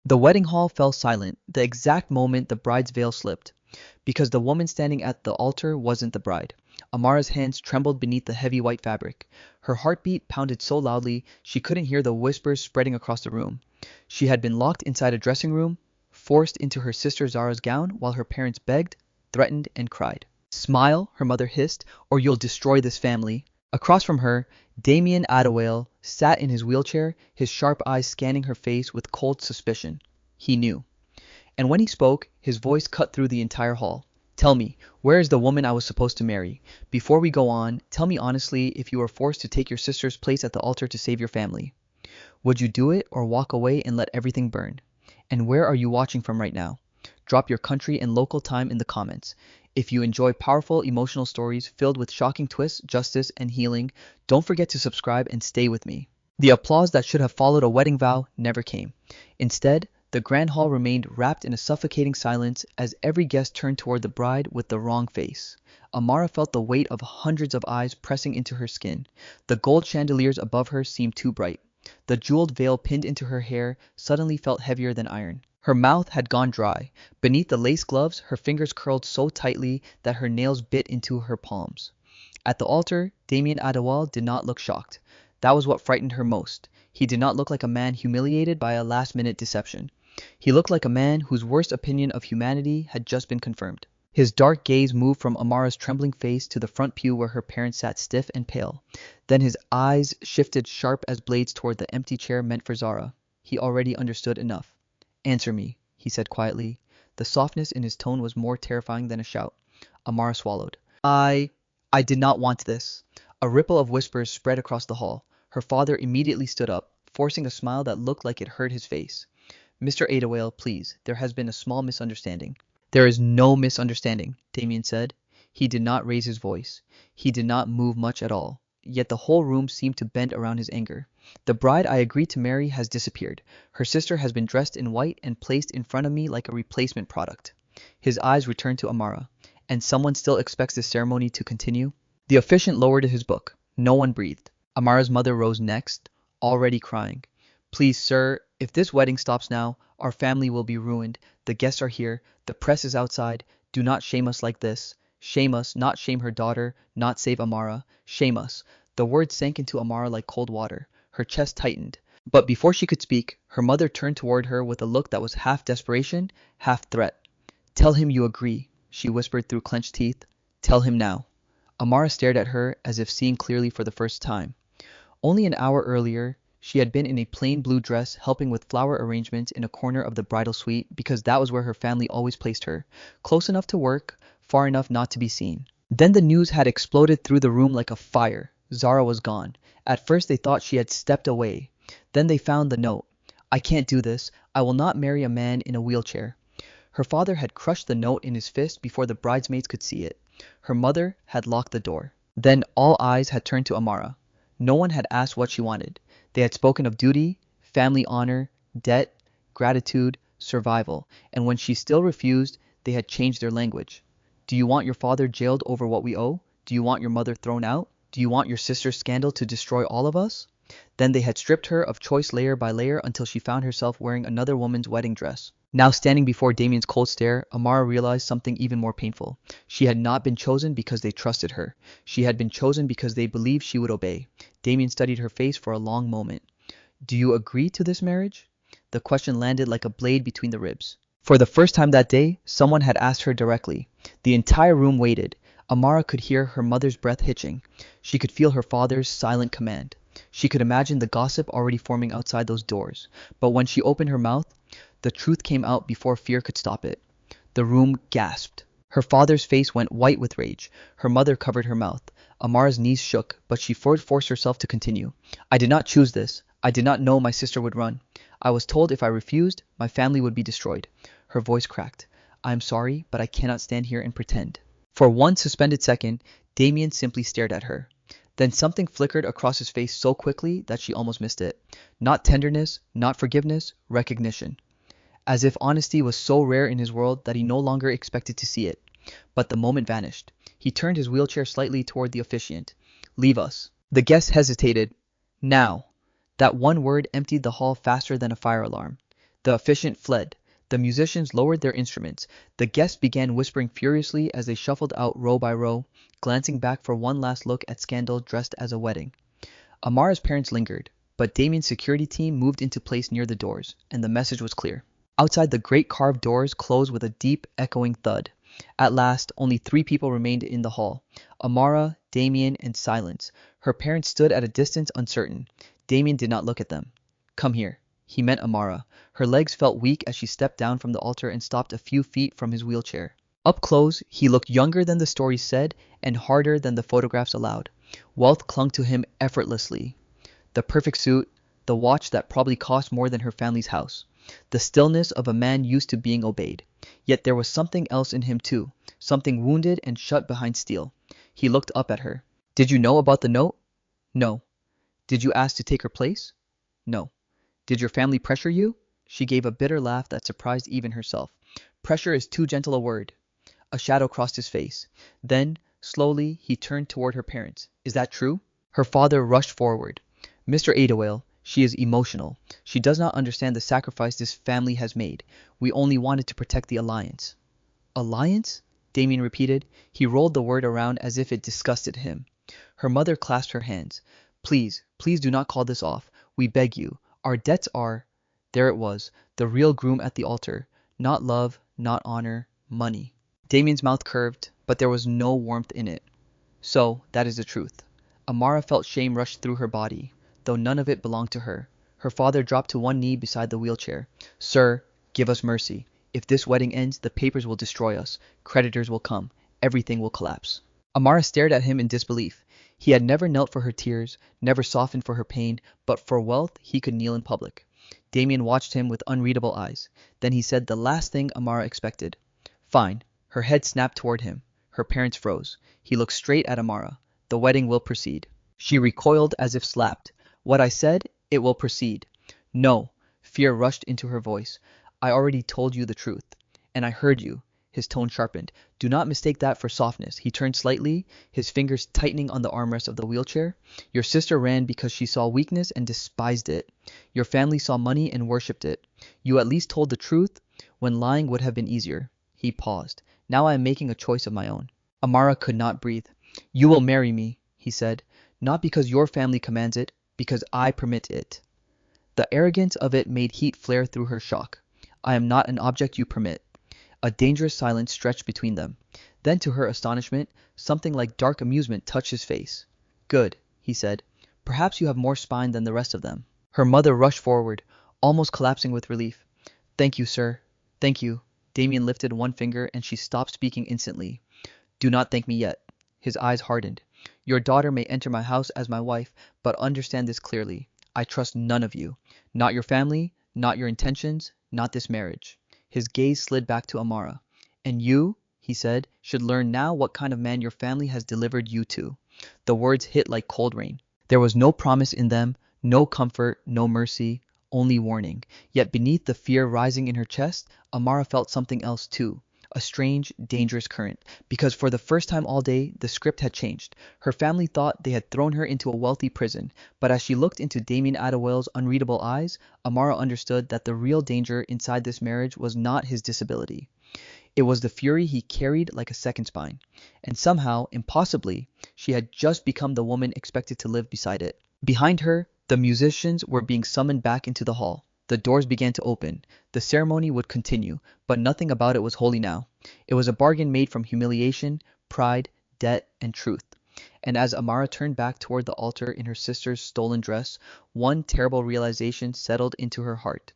The wedding hall fell silent the exact moment the bride's veil slipped, because the woman standing at the altar wasn't the bride. Amara's hands trembled beneath the heavy white fabric. Her heartbeat pounded so loudly she couldn't hear the whispers spreading across the room. She had been locked inside a dressing room, forced into her sister Zara's gown while her parents begged, threatened, and cried. "Smile," her mother hissed, "or you'll destroy this family." Across from her, Damien Adewale sat in his wheelchair, his sharp eyes scanning her face with cold suspicion. He knew. And when he spoke, his voice cut through the entire hall. "Tell me, where is the woman I was supposed to marry? Before we go on, tell me honestly if you were forced to take your sister's place at the altar to save your family. Would you do it or walk away and let everything burn? And where are you watching from right now? Drop your country and local time in the comments. If you enjoy powerful emotional stories filled with shocking twists, justice, and healing, don't forget to subscribe and stay with me." The applause that should have followed a wedding vow never came. Instead, the grand hall remained wrapped in a suffocating silence as every guest turned toward the bride with the wrong face. Amara felt the weight of hundreds of eyes pressing into her skin. The gold chandeliers above her seemed too bright. The jeweled veil pinned into her hair suddenly felt heavier than iron. Her mouth had gone dry. Beneath the lace gloves, her fingers curled so tightly that her nails bit into her palms. At the altar, Damien Adewale did not look shocked. That was what frightened her most. He did not look like a man humiliated by a last-minute deception. He looked like a man whose worst opinion of humanity had just been confirmed. His dark gaze moved from Amara's trembling face to the front pew where her parents sat stiff and pale. Then his eyes shifted sharp as blades toward the empty chair meant for Zara. He already understood enough. "Answer me," he said quietly. The softness in his tone was more terrifying than a shout. Amara swallowed. I did not want this." A ripple of whispers spread across the hall. Her father immediately stood up, forcing a smile that looked like it hurt his face. "Mr. Adewale, please, there has been a small misunderstanding." "There is no misunderstanding," Damien said. He did not raise his voice. He did not move much at all. Yet the whole room seemed to bend around his anger. "The bride I agreed to marry has disappeared. Her sister has been dressed in white and placed in front of me like a replacement product." His eyes returned to Amara. "And someone still expects this ceremony to continue?" The officiant lowered his book. No one breathed. Amara's mother rose next, already crying. "Please, sir, if this wedding stops now, our family will be ruined. The guests are here. The press is outside. Do not shame us like this. Shame us, not shame her daughter, not save Amara. Shame us." The words sank into Amara like cold water. Her chest tightened. But before she could speak, her mother turned toward her with a look that was half desperation, half threat. "Tell him you agree," she whispered through clenched teeth. "Tell him now." Amara stared at her as if seeing clearly for the first time. Only an hour earlier, she had been in a plain blue dress helping with flower arrangements in a corner of the bridal suite because that was where her family always placed her, close enough to work, far enough not to be seen. Then the news had exploded through the room like a fire. Zara was gone. At first they thought she had stepped away. Then they found the note. "I can't do this. I will not marry a man in a wheelchair." Her father had crushed the note in his fist before the bridesmaids could see it. Her mother had locked the door. Then all eyes had turned to Amara. No one had asked what she wanted. They had spoken of duty, family honor, debt, gratitude, survival, and when she still refused, they had changed their language. "Do you want your father jailed over what we owe? Do you want your mother thrown out? Do you want your sister's scandal to destroy all of us?" Then they had stripped her of choice layer by layer until she found herself wearing another woman's wedding dress. Now standing before Damien's cold stare, Amara realized something even more painful. She had not been chosen because they trusted her. She had been chosen because they believed she would obey. Damien studied her face for a long moment. "Do you agree to this marriage?" The question landed like a blade between the ribs. For the first time that day, someone had asked her directly. The entire room waited. Amara could hear her mother's breath hitching. She could feel her father's silent command. She could imagine the gossip already forming outside those doors. But when she opened her mouth, the truth came out before fear could stop it. The room gasped. Her father's face went white with rage. Her mother covered her mouth. Amara's knees shook, but she forced herself to continue. "I did not choose this. I did not know my sister would run. I was told if I refused, my family would be destroyed." Her voice cracked. "I am sorry, but I cannot stand here and pretend." For one suspended second, Damien simply stared at her. Then something flickered across his face so quickly that she almost missed it. Not tenderness, not forgiveness, recognition. As if honesty was so rare in his world that he no longer expected to see it. But the moment vanished. He turned his wheelchair slightly toward the officiant. "Leave us." The guest hesitated. "Now." That one word emptied the hall faster than a fire alarm. The officiant fled. The musicians lowered their instruments. The guests began whispering furiously as they shuffled out row by row, glancing back for one last look at scandal dressed as a wedding. Amara's parents lingered, but Damien's security team moved into place near the doors, and the message was clear. Outside, the great carved doors closed with a deep, echoing thud. At last, only 3 people remained in the hall: Amara, Damien, and silence. Her parents stood at a distance, uncertain. Damien did not look at them. "Come here." He meant Amara. Her legs felt weak as she stepped down from the altar and stopped a few feet from his wheelchair. Up close, he looked younger than the stories said and harder than the photographs allowed. Wealth clung to him effortlessly. The perfect suit, the watch that probably cost more than her family's house. The stillness of a man used to being obeyed. Yet there was something else in him too, something wounded and shut behind steel. He looked up at her. "Did you know about the note?" "No." "Did you ask to take her place?" "No." "Did your family pressure you?" She gave a bitter laugh that surprised even herself. "Pressure is too gentle a word." A shadow crossed his face. Then, slowly, he turned toward her parents. "Is that true?" Her father rushed forward. "Mr. Adewale, she is emotional. She does not understand the sacrifice this family has made. We only wanted to protect the alliance." "Alliance?" Damien repeated. He rolled the word around as if it disgusted him. Her mother clasped her hands. "Please, please do not call this off. We beg you. Our debts are—" There it was, the real groom at the altar. Not love, not honor, money. Damien's mouth curved, but there was no warmth in it. "So, that is the truth." Amara felt shame rush through her body, though none of it belonged to her. Her father dropped to one knee beside the wheelchair. "Sir, give us mercy. If this wedding ends, the papers will destroy us. Creditors will come. Everything will collapse." Amara stared at him in disbelief. He had never knelt for her tears, never softened for her pain, but for wealth he could kneel in public. Damien watched him with unreadable eyes. Then he said the last thing Amara expected. "Fine." Her head snapped toward him. Her parents froze. He looked straight at Amara. "The wedding will proceed." She recoiled as if slapped. "What I said, it will proceed." "No." Fear rushed into her voice. "I already told you the truth. And I heard you." His tone sharpened. "Do not mistake that for softness." He turned slightly, his fingers tightening on the armrest of the wheelchair. "Your sister ran because she saw weakness and despised it. Your family saw money and worshipped it. You at least told the truth when lying would have been easier." He paused. "Now I am making a choice of my own." Amara could not breathe. "You will marry me," he said, "not because your family commands it, because I permit it." The arrogance of it made heat flare through her shock. "I am not an object you permit." A dangerous silence stretched between them. Then, to her astonishment, something like dark amusement touched his face. "Good," he said. "Perhaps you have more spine than the rest of them." Her mother rushed forward, almost collapsing with relief. "Thank you, sir. Thank you." Damien lifted one finger and she stopped speaking instantly. "Do not thank me yet." His eyes hardened. "Your daughter may enter my house as my wife, but understand this clearly. I trust none of you. Not your family, not your intentions, not this marriage." His gaze slid back to Amara. "And you," he said, "should learn now what kind of man your family has delivered you to." The words hit like cold rain. There was no promise in them, no comfort, no mercy, only warning. Yet beneath the fear rising in her chest, Amara felt something else too. A strange, dangerous current, because for the first time all day, the script had changed. Her family thought they had thrown her into a wealthy prison, but as she looked into Damien Adewale's unreadable eyes, Amara understood that the real danger inside this marriage was not his disability. It was the fury he carried like a second spine. And somehow, impossibly, she had just become the woman expected to live beside it. Behind her, the musicians were being summoned back into the hall. The doors began to open. The ceremony would continue, but nothing about it was holy now. It was a bargain made from humiliation, pride, debt, and truth. And as Amara turned back toward the altar in her sister's stolen dress, one terrible realization settled into her heart.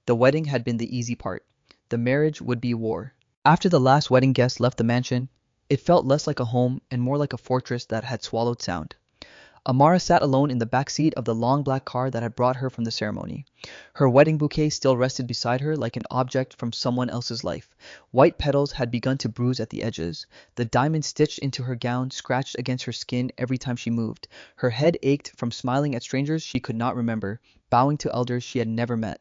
The wedding had been the easy part. The marriage would be war. After the last wedding guest left the mansion, it felt less like a home and more like a fortress that had swallowed sound. Amara sat alone in the back seat of the long black car that had brought her from the ceremony. Her wedding bouquet still rested beside her like an object from someone else's life. White petals had begun to bruise at the edges. The diamonds stitched into her gown scratched against her skin every time she moved. Her head ached from smiling at strangers she could not remember, bowing to elders she had never met,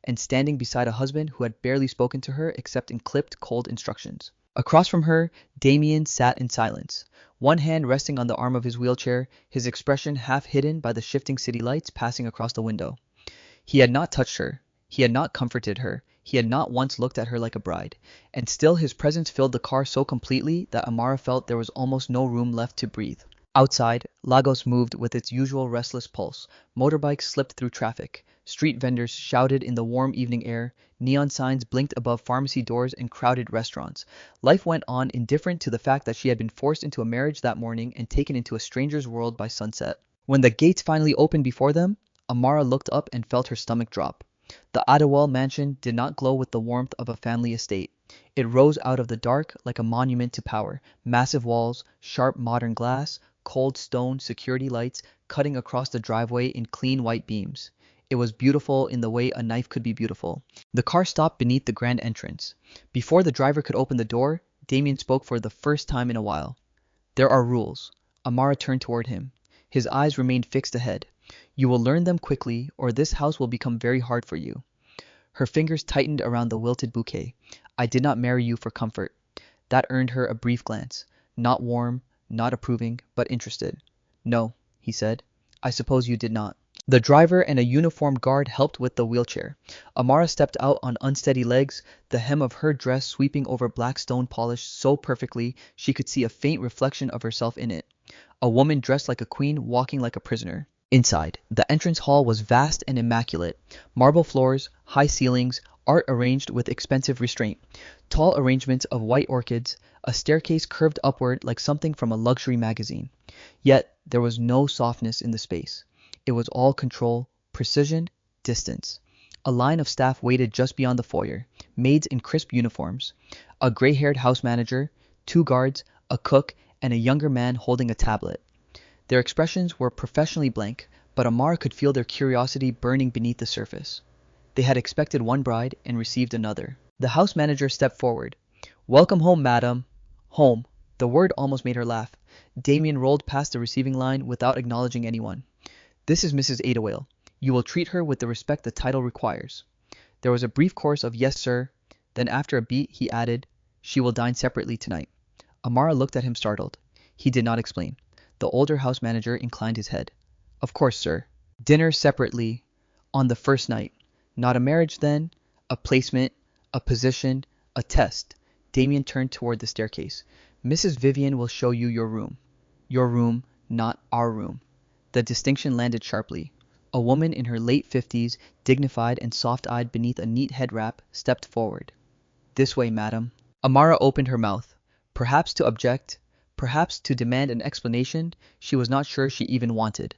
and standing beside a husband who had barely spoken to her except in clipped, cold instructions. Across from her, Damien sat in silence, one hand resting on the arm of his wheelchair, his expression half hidden by the shifting city lights passing across the window. He had not touched her. He had not comforted her. He had not once looked at her like a bride. And still his presence filled the car so completely that Amara felt there was almost no room left to breathe. Outside, Lagos moved with its usual restless pulse. Motorbikes slipped through traffic. Street vendors shouted in the warm evening air. Neon signs blinked above pharmacy doors and crowded restaurants. Life went on indifferent to the fact that she had been forced into a marriage that morning and taken into a stranger's world by sunset. When the gates finally opened before them, Amara looked up and felt her stomach drop. The Adewale mansion did not glow with the warmth of a family estate. It rose out of the dark like a monument to power. Massive walls, sharp modern glass, cold stone security lights cutting across the driveway in clean white beams. It was beautiful in the way a knife could be beautiful. The car stopped beneath the grand entrance. Before the driver could open the door, Damien spoke for the first time in a while. "There are rules." Amara turned toward him. His eyes remained fixed ahead. "You will learn them quickly, or this house will become very hard for you." Her fingers tightened around the wilted bouquet. "I did not marry you for comfort." That earned her a brief glance. Not warm, not approving, but interested. "No," he said. "I suppose you did not." The driver and a uniformed guard helped with the wheelchair. Amara stepped out on unsteady legs, the hem of her dress sweeping over black stone polish so perfectly she could see a faint reflection of herself in it. A woman dressed like a queen, walking like a prisoner. Inside, the entrance hall was vast and immaculate. Marble floors, high ceilings, art arranged with expensive restraint. Tall arrangements of white orchids, a staircase curved upward like something from a luxury magazine. Yet there was no softness in the space. It was all control, precision, distance. A line of staff waited just beyond the foyer, maids in crisp uniforms. A gray-haired house manager, 2 guards, a cook, and a younger man holding a tablet. Their expressions were professionally blank, but Amara could feel their curiosity burning beneath the surface. They had expected one bride and received another. The house manager stepped forward. "Welcome home, madam." Home. The word almost made her laugh. Damien rolled past the receiving line without acknowledging anyone. "This is Mrs. Adewale. You will treat her with the respect the title requires." There was a brief chorus of "Yes, sir." Then after a beat, he added, "She will dine separately tonight." Amara looked at him startled. He did not explain. The older house manager inclined his head. "Of course, sir. Dinner separately. On the first night. Not a marriage then? A placement? A position? A test?" Damien turned toward the staircase. "Mrs. Vivian will show you your room." Your room, not our room. The distinction landed sharply. A woman in her late 50s, dignified and soft-eyed beneath a neat head wrap, stepped forward. "This way, madam." Amara opened her mouth. Perhaps to object, perhaps to demand an explanation, she was not sure she even wanted.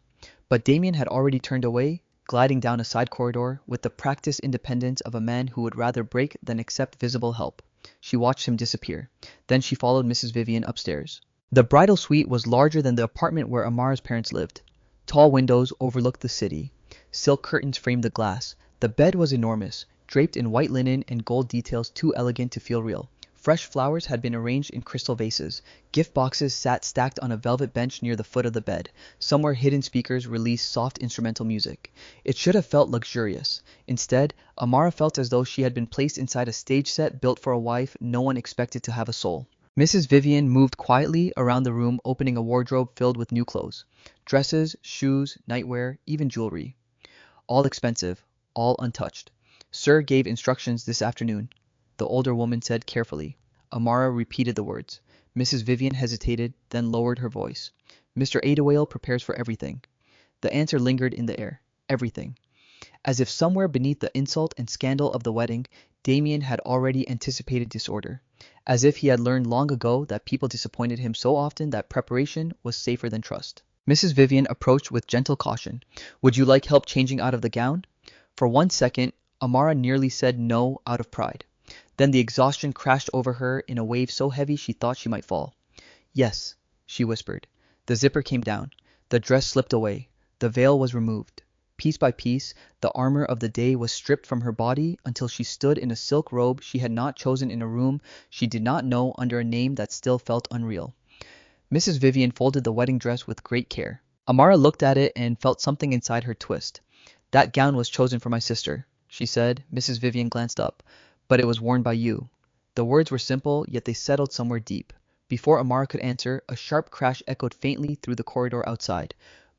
But Damien had already turned away, gliding down a side corridor with the practiced independence of a man who would rather break than accept visible help. She watched him disappear. Then she followed Mrs. Vivian upstairs. The bridal suite was larger than the apartment where Amara's parents lived. Tall windows overlooked the city. Silk curtains framed the glass. The bed was enormous, draped in white linen and gold details too elegant to feel real. Fresh flowers had been arranged in crystal vases. Gift boxes sat stacked on a velvet bench near the foot of the bed. Somewhere hidden speakers released soft instrumental music. It should have felt luxurious. Instead, Amara felt as though she had been placed inside a stage set built for a wife no one expected to have a soul. Mrs. Vivian moved quietly around the room, opening a wardrobe filled with new clothes. Dresses, shoes, nightwear, even jewelry. All expensive, all untouched. "Sir gave instructions this afternoon," the older woman said carefully. Amara repeated the words. Mrs. Vivian hesitated, then lowered her voice. "Mr. Adewale prepares for everything." The answer lingered in the air. Everything. As if somewhere beneath the insult and scandal of the wedding, Damien had already anticipated disorder. As if he had learned long ago that people disappointed him so often that preparation was safer than trust. Mrs. Vivian approached with gentle caution. "Would you like help changing out of the gown?" For 1 second, Amara nearly said no out of pride. Then the exhaustion crashed over her in a wave so heavy she thought she might fall. "Yes," she whispered. The zipper came down. The dress slipped away. The veil was removed. Piece by piece, the armor of the day was stripped from her body until she stood in a silk robe she had not chosen in a room she did not know under a name that still felt unreal. Mrs. Vivian folded the wedding dress with great care. Amara looked at it and felt something inside her twist. "That gown was chosen for my sister," she said. Mrs. Vivian glanced up. "But it was worn by you." The words were simple, yet they settled somewhere deep. Before Amara could answer, a sharp crash echoed faintly through the corridor outside.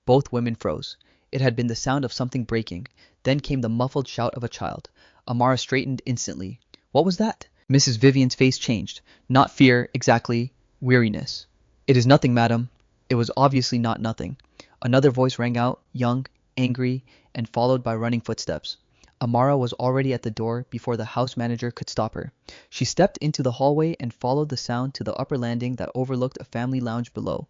Both women froze. It had been the sound of something breaking. Then came the muffled shout of a child. Amara straightened instantly. What was that? Mrs. Vivian's face changed. Not fear, exactly. Weariness. It is nothing, madam. It was obviously not nothing. Another voice rang out, young, angry, and followed by running footsteps. Amara was already at the door before the house manager could stop her. She stepped into the hallway and followed the sound to the upper landing that overlooked a family lounge below.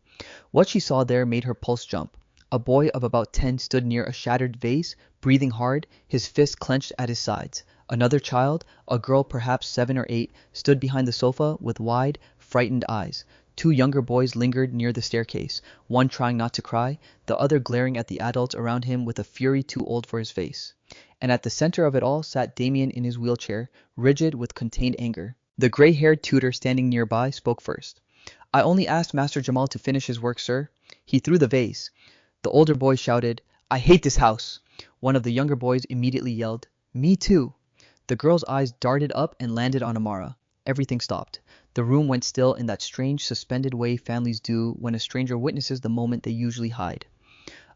What she saw there made her pulse jump. A boy of about 10 stood near a shattered vase, breathing hard, his fists clenched at his sides. Another child, a girl perhaps 7 or 8, stood behind the sofa with wide, frightened eyes. Two younger boys lingered near the staircase, one trying not to cry, the other glaring at the adults around him with a fury too old for his face. And at the center of it all sat Damien in his wheelchair, rigid with contained anger. The gray-haired tutor standing nearby spoke first. I only asked Master Jamal to finish his work, sir. He threw the vase. The older boy shouted, I hate this house. One of the younger boys immediately yelled, Me too. The girl's eyes darted up and landed on Amara. Everything stopped. The room went still in that strange, suspended way families do when a stranger witnesses the moment they usually hide.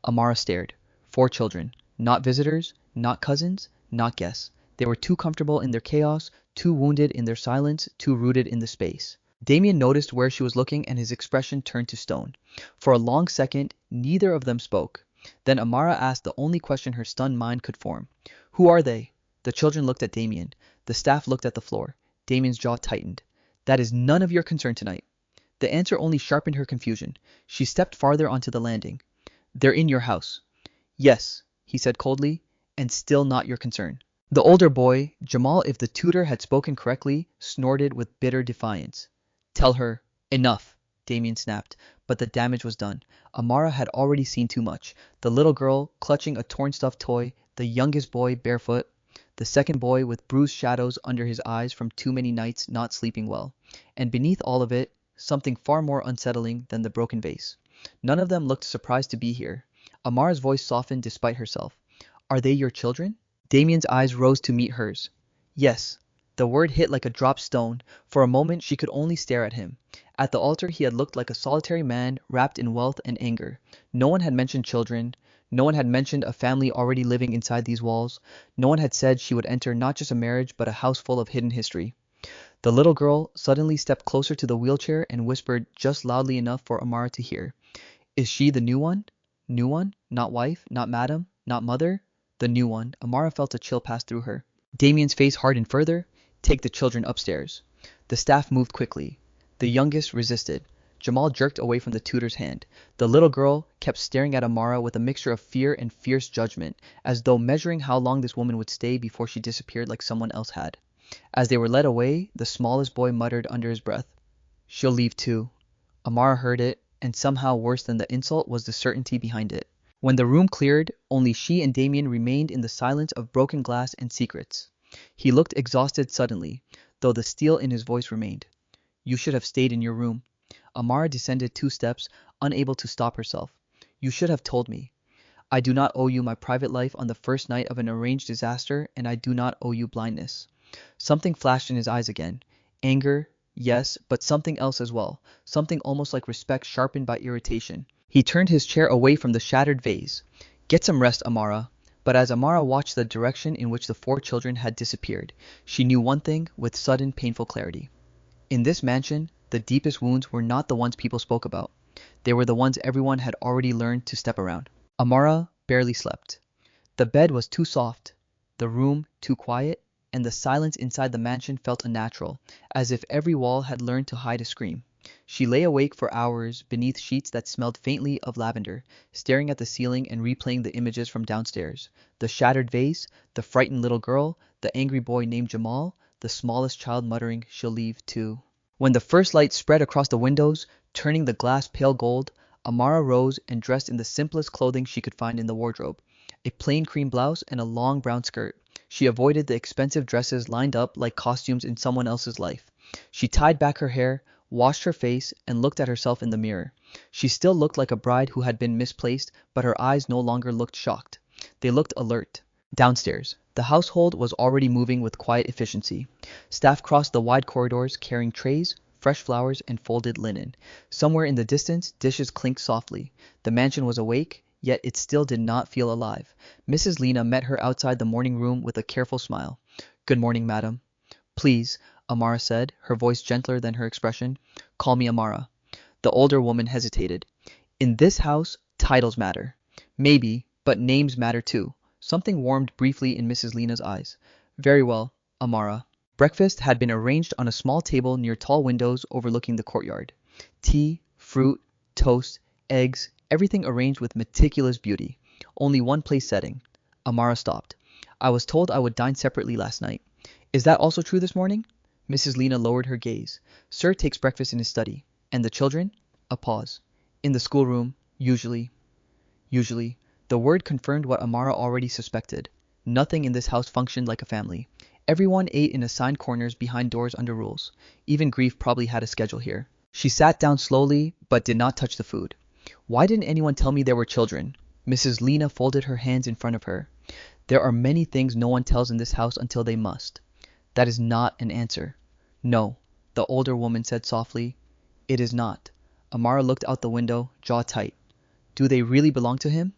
Amara stared. 4 children. Not visitors, not cousins, not guests. They were too comfortable in their chaos, too wounded in their silence, too rooted in the space. Damien noticed where she was looking and his expression turned to stone. For a long second, neither of them spoke. Then Amara asked the only question her stunned mind could form. Who are they? The children looked at Damien. The staff looked at the floor. Damien's jaw tightened. That is none of your concern tonight. The answer only sharpened her confusion. She stepped farther onto the landing. They're in your house. Yes, he said coldly, and still not your concern. The older boy, Jamal, if the tutor had spoken correctly, snorted with bitter defiance. Tell her, enough, Damien snapped, but the damage was done. Amara had already seen too much. The little girl, clutching a torn stuffed toy, the youngest boy barefoot, the second boy with bruised shadows under his eyes from too many nights not sleeping well. And beneath all of it, something far more unsettling than the broken vase. None of them looked surprised to be here. Amara's voice softened despite herself. Are they your children? Damien's eyes rose to meet hers. Yes. The word hit like a dropped stone. For a moment she could only stare at him. At the altar he had looked like a solitary man wrapped in wealth and anger. No one had mentioned children. No one had mentioned a family already living inside these walls. No one had said she would enter not just a marriage but a house full of hidden history. The little girl suddenly stepped closer to the wheelchair and whispered just loudly enough for Amara to hear. Is she the new one? New one? Not wife? Not madam? Not mother? The new one. Amara felt a chill pass through her. Damien's face hardened further. Take the children upstairs. The staff moved quickly. The youngest resisted. Jamal jerked away from the tutor's hand. The little girl kept staring at Amara with a mixture of fear and fierce judgment, as though measuring how long this woman would stay before she disappeared like someone else had. As they were led away, the smallest boy muttered under his breath, She'll leave too. Amara heard it, and somehow worse than the insult was the certainty behind it. When the room cleared, only she and Damien remained in the silence of broken glass and secrets. He looked exhausted suddenly, though the steel in his voice remained. You should have stayed in your room. Amara descended 2 steps, unable to stop herself. You should have told me. I do not owe you my private life on the first night of an arranged disaster, and I do not owe you blindness. Something flashed in his eyes again. Anger, yes, but something else as well. Something almost like respect sharpened by irritation. He turned his chair away from the shattered vase. Get some rest, Amara. But as Amara watched the direction in which the 4 children had disappeared, she knew one thing with sudden, painful clarity. In this mansion, the deepest wounds were not the ones people spoke about. They were the ones everyone had already learned to step around. Amara barely slept. The bed was too soft, the room too quiet, and the silence inside the mansion felt unnatural, as if every wall had learned to hide a scream. She lay awake for hours beneath sheets that smelled faintly of lavender, staring at the ceiling and replaying the images from downstairs. The shattered vase, the frightened little girl, the angry boy named Jamal, the smallest child muttering, She'll leave too. When the first light spread across the windows, turning the glass pale gold, Amara rose and dressed in the simplest clothing she could find in the wardrobe. A plain cream blouse and a long brown skirt. She avoided the expensive dresses lined up like costumes in someone else's life. She tied back her hair, washed her face, and looked at herself in the mirror. She still looked like a bride who had been misplaced, but her eyes no longer looked shocked. They looked alert. Downstairs, the household was already moving with quiet efficiency. Staff crossed the wide corridors carrying trays, fresh flowers, and folded linen. Somewhere in the distance, dishes clinked softly. The mansion was awake, yet it still did not feel alive. Mrs. Lena met her outside the morning room with a careful smile. Good morning, madam. Please, Amara said, her voice gentler than her expression. Call me Amara. The older woman hesitated. In this house, titles matter. Maybe, but names matter too. Something warmed briefly in Mrs. Lena's eyes. Very well, Amara. Breakfast had been arranged on a small table near tall windows overlooking the courtyard. Tea, fruit, toast, eggs, everything arranged with meticulous beauty. Only one place setting. Amara stopped. I was told I would dine separately last night. Is that also true this morning? Mrs. Lena lowered her gaze. Sir takes breakfast in his study. And the children? A pause. In the schoolroom, usually. Usually. The word confirmed what Amara already suspected. Nothing in this house functioned like a family. Everyone ate in assigned corners behind doors under rules. Even grief probably had a schedule here. She sat down slowly, but did not touch the food. Why didn't anyone tell me there were children? Mrs. Lena folded her hands in front of her. There are many things no one tells in this house until they must. That is not an answer. No, the older woman said softly. It is not. Amara looked out the window, jaw tight. Do they really belong to him?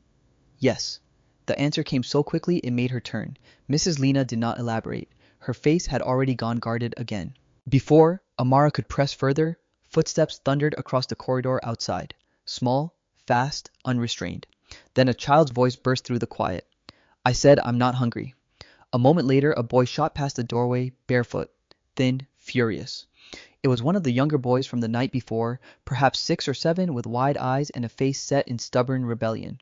Yes. The answer came so quickly it made her turn. Mrs. Lena did not elaborate. Her face had already gone guarded again. Before Amara could press further, footsteps thundered across the corridor outside. Small, fast, unrestrained. Then a child's voice burst through the quiet. I said I'm not hungry. A moment later, a boy shot past the doorway, barefoot, thin, furious. It was one of the younger boys from the night before, perhaps 6 or 7, with wide eyes and a face set in stubborn rebellion.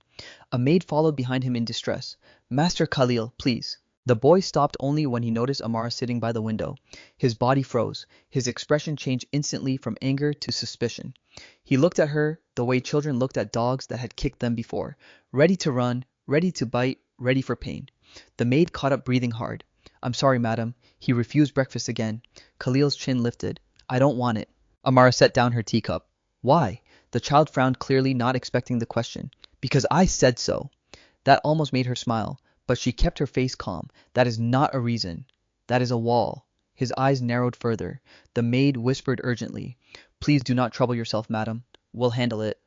A maid followed behind him in distress. Master Khalil, please. The boy stopped only when he noticed Amara sitting by the window. His body froze. His expression changed instantly from anger to suspicion. He looked at her the way children looked at dogs that had kicked them before, ready to run, ready to bite, ready for pain. The maid caught up breathing hard. I'm sorry, madam. He refused breakfast again. Khalil's chin lifted. I don't want it. Amara set down her teacup. Why? The child frowned clearly, not expecting the question. Because I said so. That almost made her smile, but she kept her face calm. That is not a reason. That is a wall. His eyes narrowed further. The maid whispered urgently. Please do not trouble yourself, madam. We'll handle it.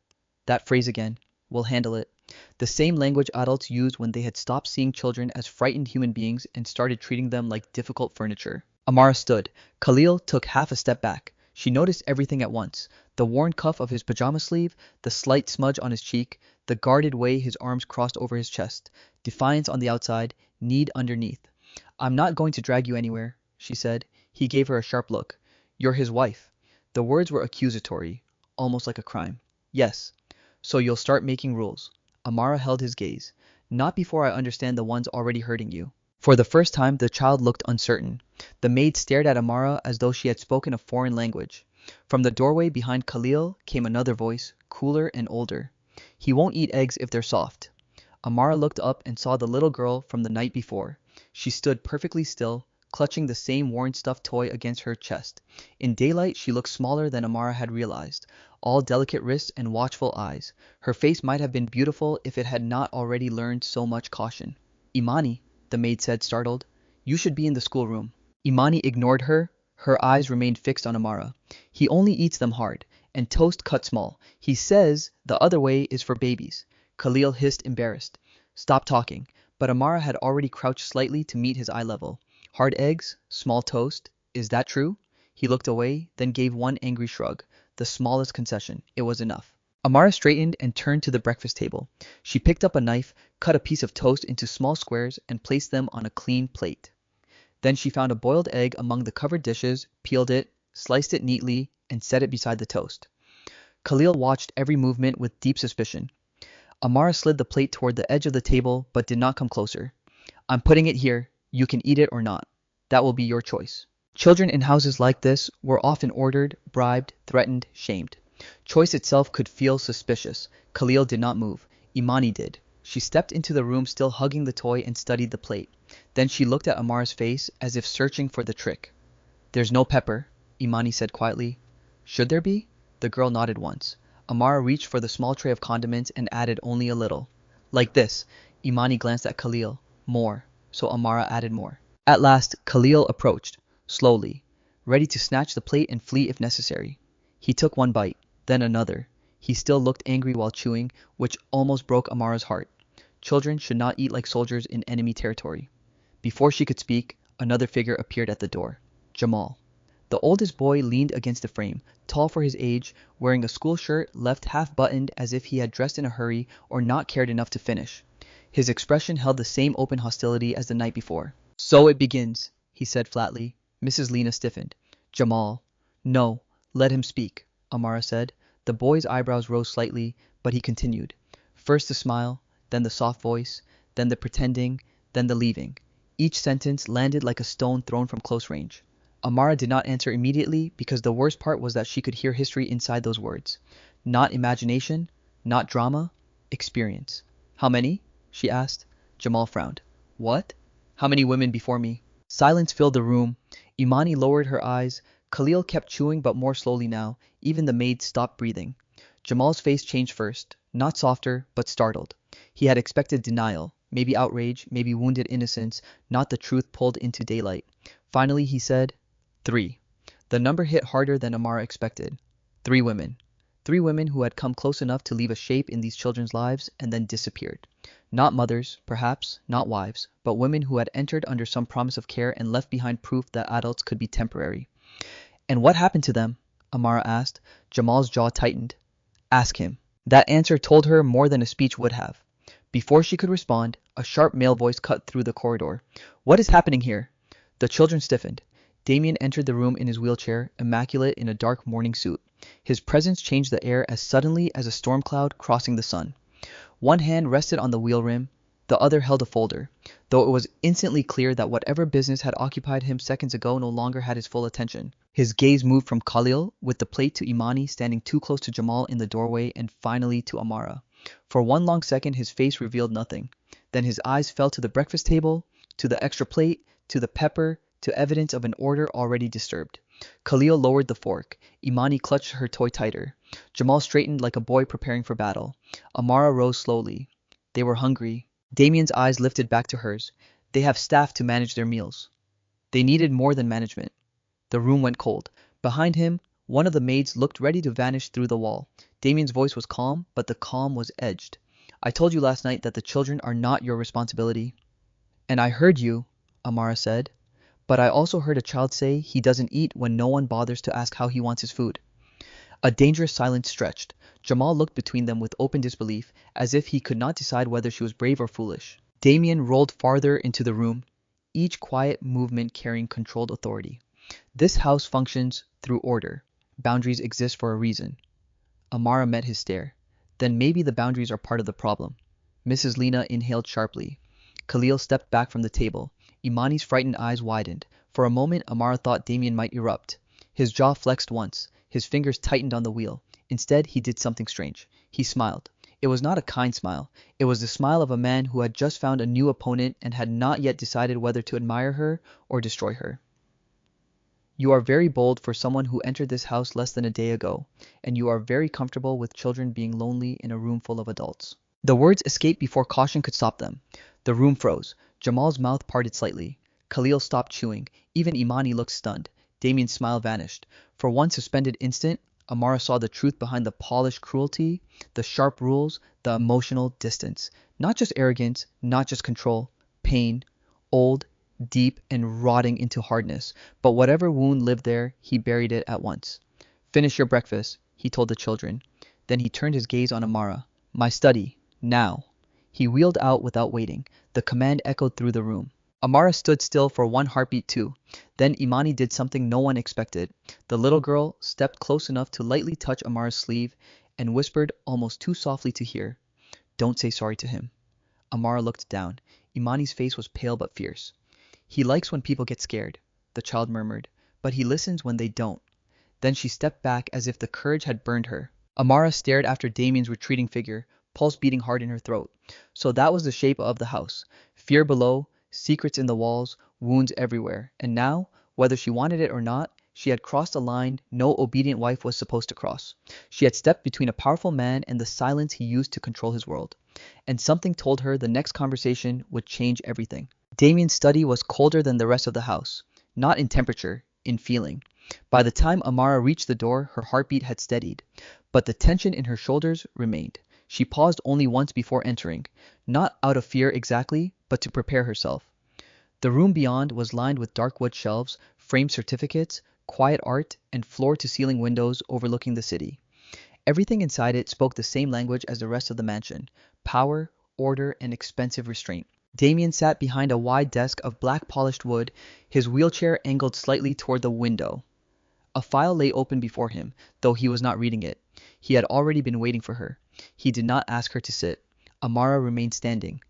That phrase again. We'll handle it. The same language adults used when they had stopped seeing children as frightened human beings and started treating them like difficult furniture. Amara stood. Khalil took half a step back. She noticed everything at once. The worn cuff of his pajama sleeve, the slight smudge on his cheek, the guarded way his arms crossed over his chest. Defiance on the outside, need underneath. I'm not going to drag you anywhere, she said. He gave her a sharp look. You're his wife. The words were accusatory, almost like a crime. Yes. So you'll start making rules. Amara held his gaze. Not before I understand the ones already hurting you. For the first time, the child looked uncertain. The maid stared at Amara as though she had spoken a foreign language. From the doorway behind Khalil came another voice, cooler and older. He won't eat eggs if they're soft. Amara looked up and saw the little girl from the night before. She stood perfectly still, clutching the same worn stuffed toy against her chest. In daylight, she looked smaller than Amara had realized. All delicate wrists and watchful eyes. Her face might have been beautiful if it had not already learned so much caution. Imani, the maid said, startled. You should be in the schoolroom. Imani ignored her. Her eyes remained fixed on Amara. He only eats them hard, and toast cut small. He says the other way is for babies. Khalil hissed, embarrassed. Stop talking. But Amara had already crouched slightly to meet his eye level. Hard eggs, small toast. Is that true? He looked away, then gave one angry shrug. The smallest concession. It was enough. Amara straightened and turned to the breakfast table. She picked up a knife, cut a piece of toast into small squares, and placed them on a clean plate. Then she found a boiled egg among the covered dishes, peeled it, sliced it neatly, and set it beside the toast. Khalil watched every movement with deep suspicion. Amara slid the plate toward the edge of the table, but did not come closer. I'm putting it here. You can eat it or not. That will be your choice. Children in houses like this were often ordered, bribed, threatened, shamed. Choice itself could feel suspicious. Khalil did not move. Imani did. She stepped into the room still hugging the toy and studied the plate. Then she looked at Amara's face as if searching for the trick. There's no pepper, Imani said quietly. Should there be? The girl nodded once. Amara reached for the small tray of condiments and added only a little. Like this. Imani glanced at Khalil. More. So Amara added more. At last, Khalil approached, slowly, ready to snatch the plate and flee if necessary. He took one bite, then another. He still looked angry while chewing, which almost broke Amara's heart. Children should not eat like soldiers in enemy territory. Before she could speak, Another figure appeared at the door. Jamal. The oldest boy leaned against the frame, tall for his age, wearing a school shirt left half-buttoned as if he had dressed in a hurry or not cared enough to finish. His expression held the same open hostility as the night before. "So it begins," he said flatly. Mrs. Lena stiffened. "Jamal." "No, let him speak," Amara said. The boy's eyebrows rose slightly, but he continued. First the smile, then the soft voice, then the pretending, then the leaving. Each sentence landed like a stone thrown from close range. Amara did not answer immediately because the worst part was that she could hear history inside those words. Not imagination, not drama, experience. "How many?" she asked. Jamal frowned. "What?" "How many women before me?" Silence filled the room. Imani lowered her eyes. Khalil kept chewing, but more slowly now. Even the maid stopped breathing. Jamal's face changed first. Not softer, but startled. He had expected denial, maybe outrage, maybe wounded innocence, not the truth pulled into daylight. Finally he said, 3. The number hit harder than Amara expected. 3 women. 3 women who had come close enough to leave a shape in these children's lives and then disappeared. Not mothers, perhaps, not wives, but women who had entered under some promise of care and left behind proof that adults could be temporary. "And what happened to them?" Amara asked. Jamal's jaw tightened. "Ask him." That answer told her more than a speech would have. Before she could respond, a sharp male voice cut through the corridor. "What is happening here?" The children stiffened. Damien entered the room in his wheelchair, immaculate in a dark morning suit. His presence changed the air as suddenly as a storm cloud crossing the sun. One hand rested on the wheel rim, the other held a folder, though it was instantly clear that whatever business had occupied him seconds ago no longer had his full attention. His gaze moved from Khalil, with the plate, to Imani standing too close to Jamal in the doorway, and finally to Amara. For one long second his face revealed nothing. Then his eyes fell to the breakfast table, to the extra plate, to the pepper, to evidence of an order already disturbed. Khalil lowered the fork. Imani clutched her toy tighter. Jamal straightened like a boy preparing for battle. Amara rose slowly. They were hungry. Damien's eyes lifted back to hers. They have staff to manage their meals. They needed more than management. The room went cold. Behind him, one of the maids looked ready to vanish through the wall. Damien's voice was calm, but the calm was edged. "I told you last night that the children are not your responsibility." "And I heard you," Amara said. "But I also heard a child say he doesn't eat when no one bothers to ask how he wants his food." A dangerous silence stretched. Jamal looked between them with open disbelief, as if he could not decide whether she was brave or foolish. Damien rolled farther into the room, each quiet movement carrying controlled authority. "This house functions through order. Boundaries exist for a reason." Amara met his stare. "Then maybe the boundaries are part of the problem." Mrs. Lena inhaled sharply. Khalil stepped back from the table. Imani's frightened eyes widened. For a moment Amara thought Damien might erupt. His jaw flexed once. His fingers tightened on the wheel. Instead, he did something strange. He smiled. It was not a kind smile. It was the smile of a man who had just found a new opponent and had not yet decided whether to admire her or destroy her. "You are very bold for someone who entered this house less than a day ago, and you are very comfortable with children being lonely in a room full of adults." The words escaped before caution could stop them. The room froze. Jamal's mouth parted slightly. Khalil stopped chewing. Even Imani looked stunned. Damien's smile vanished. For one suspended instant, Amara saw the truth behind the polished cruelty, the sharp rules, the emotional distance. Not just arrogance, not just control, pain, old, deep, and rotting into hardness. But whatever wound lived there, he buried it at once. "Finish your breakfast," he told the children. Then he turned his gaze on Amara. "My study. Now." He wheeled out without waiting. The command echoed through the room. Amara stood still for one heartbeat too. Then Imani did something no one expected. The little girl stepped close enough to lightly touch Amara's sleeve and whispered almost too softly to hear, "Don't say sorry to him." Amara looked down. Imani's face was pale but fierce. "He likes when people get scared," the child murmured, "but he listens when they don't." Then she stepped back as if the courage had burned her. Amara stared after Damien's retreating figure, pulse beating hard in her throat. So that was the shape of the house. Fear below, secrets in the walls, wounds everywhere. And now, whether she wanted it or not, she had crossed a line no obedient wife was supposed to cross. She had stepped between a powerful man and the silence he used to control his world. And something told her the next conversation would change everything. Damien's study was colder than the rest of the house. Not in temperature, in feeling. By the time Amara reached the door, her heartbeat had steadied. But the tension in her shoulders remained. She paused only once before entering. Not out of fear exactly, but to prepare herself. The room beyond was lined with dark wood shelves, framed certificates, quiet art, and floor-to-ceiling windows overlooking the city. Everything inside it spoke the same language as the rest of the mansion: power, order, and expensive restraint. Damien sat behind a wide desk of black polished wood, his wheelchair angled slightly toward the window. A file lay open before him, though he was not reading it. He had already been waiting for her. He did not ask her to sit. Amara remained standing.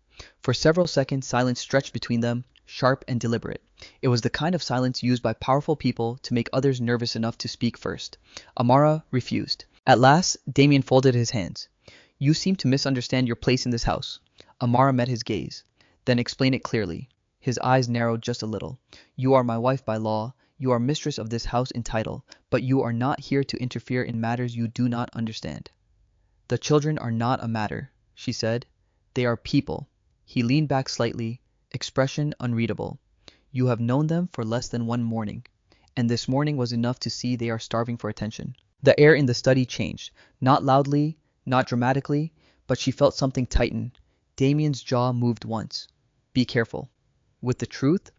For several seconds silence stretched between them, sharp and deliberate. It was the kind of silence used by powerful people to make others nervous enough to speak first. Amara refused. At last, Damien folded his hands. "You seem to misunderstand your place in this house." Amara met his gaze. "Then explain it clearly." His eyes narrowed just a little. "You are my wife by law. You are mistress of this house in title, but you are not here to interfere in matters you do not understand." "The children are not a matter," she said. "They are people." He leaned back slightly, expression unreadable. "You have known them for less than one morning, and this morning was enough to see they are starving for attention." The air in the study changed, not loudly, not dramatically, but she felt something tighten. Damien's jaw moved once. "Be careful." "With the truth?"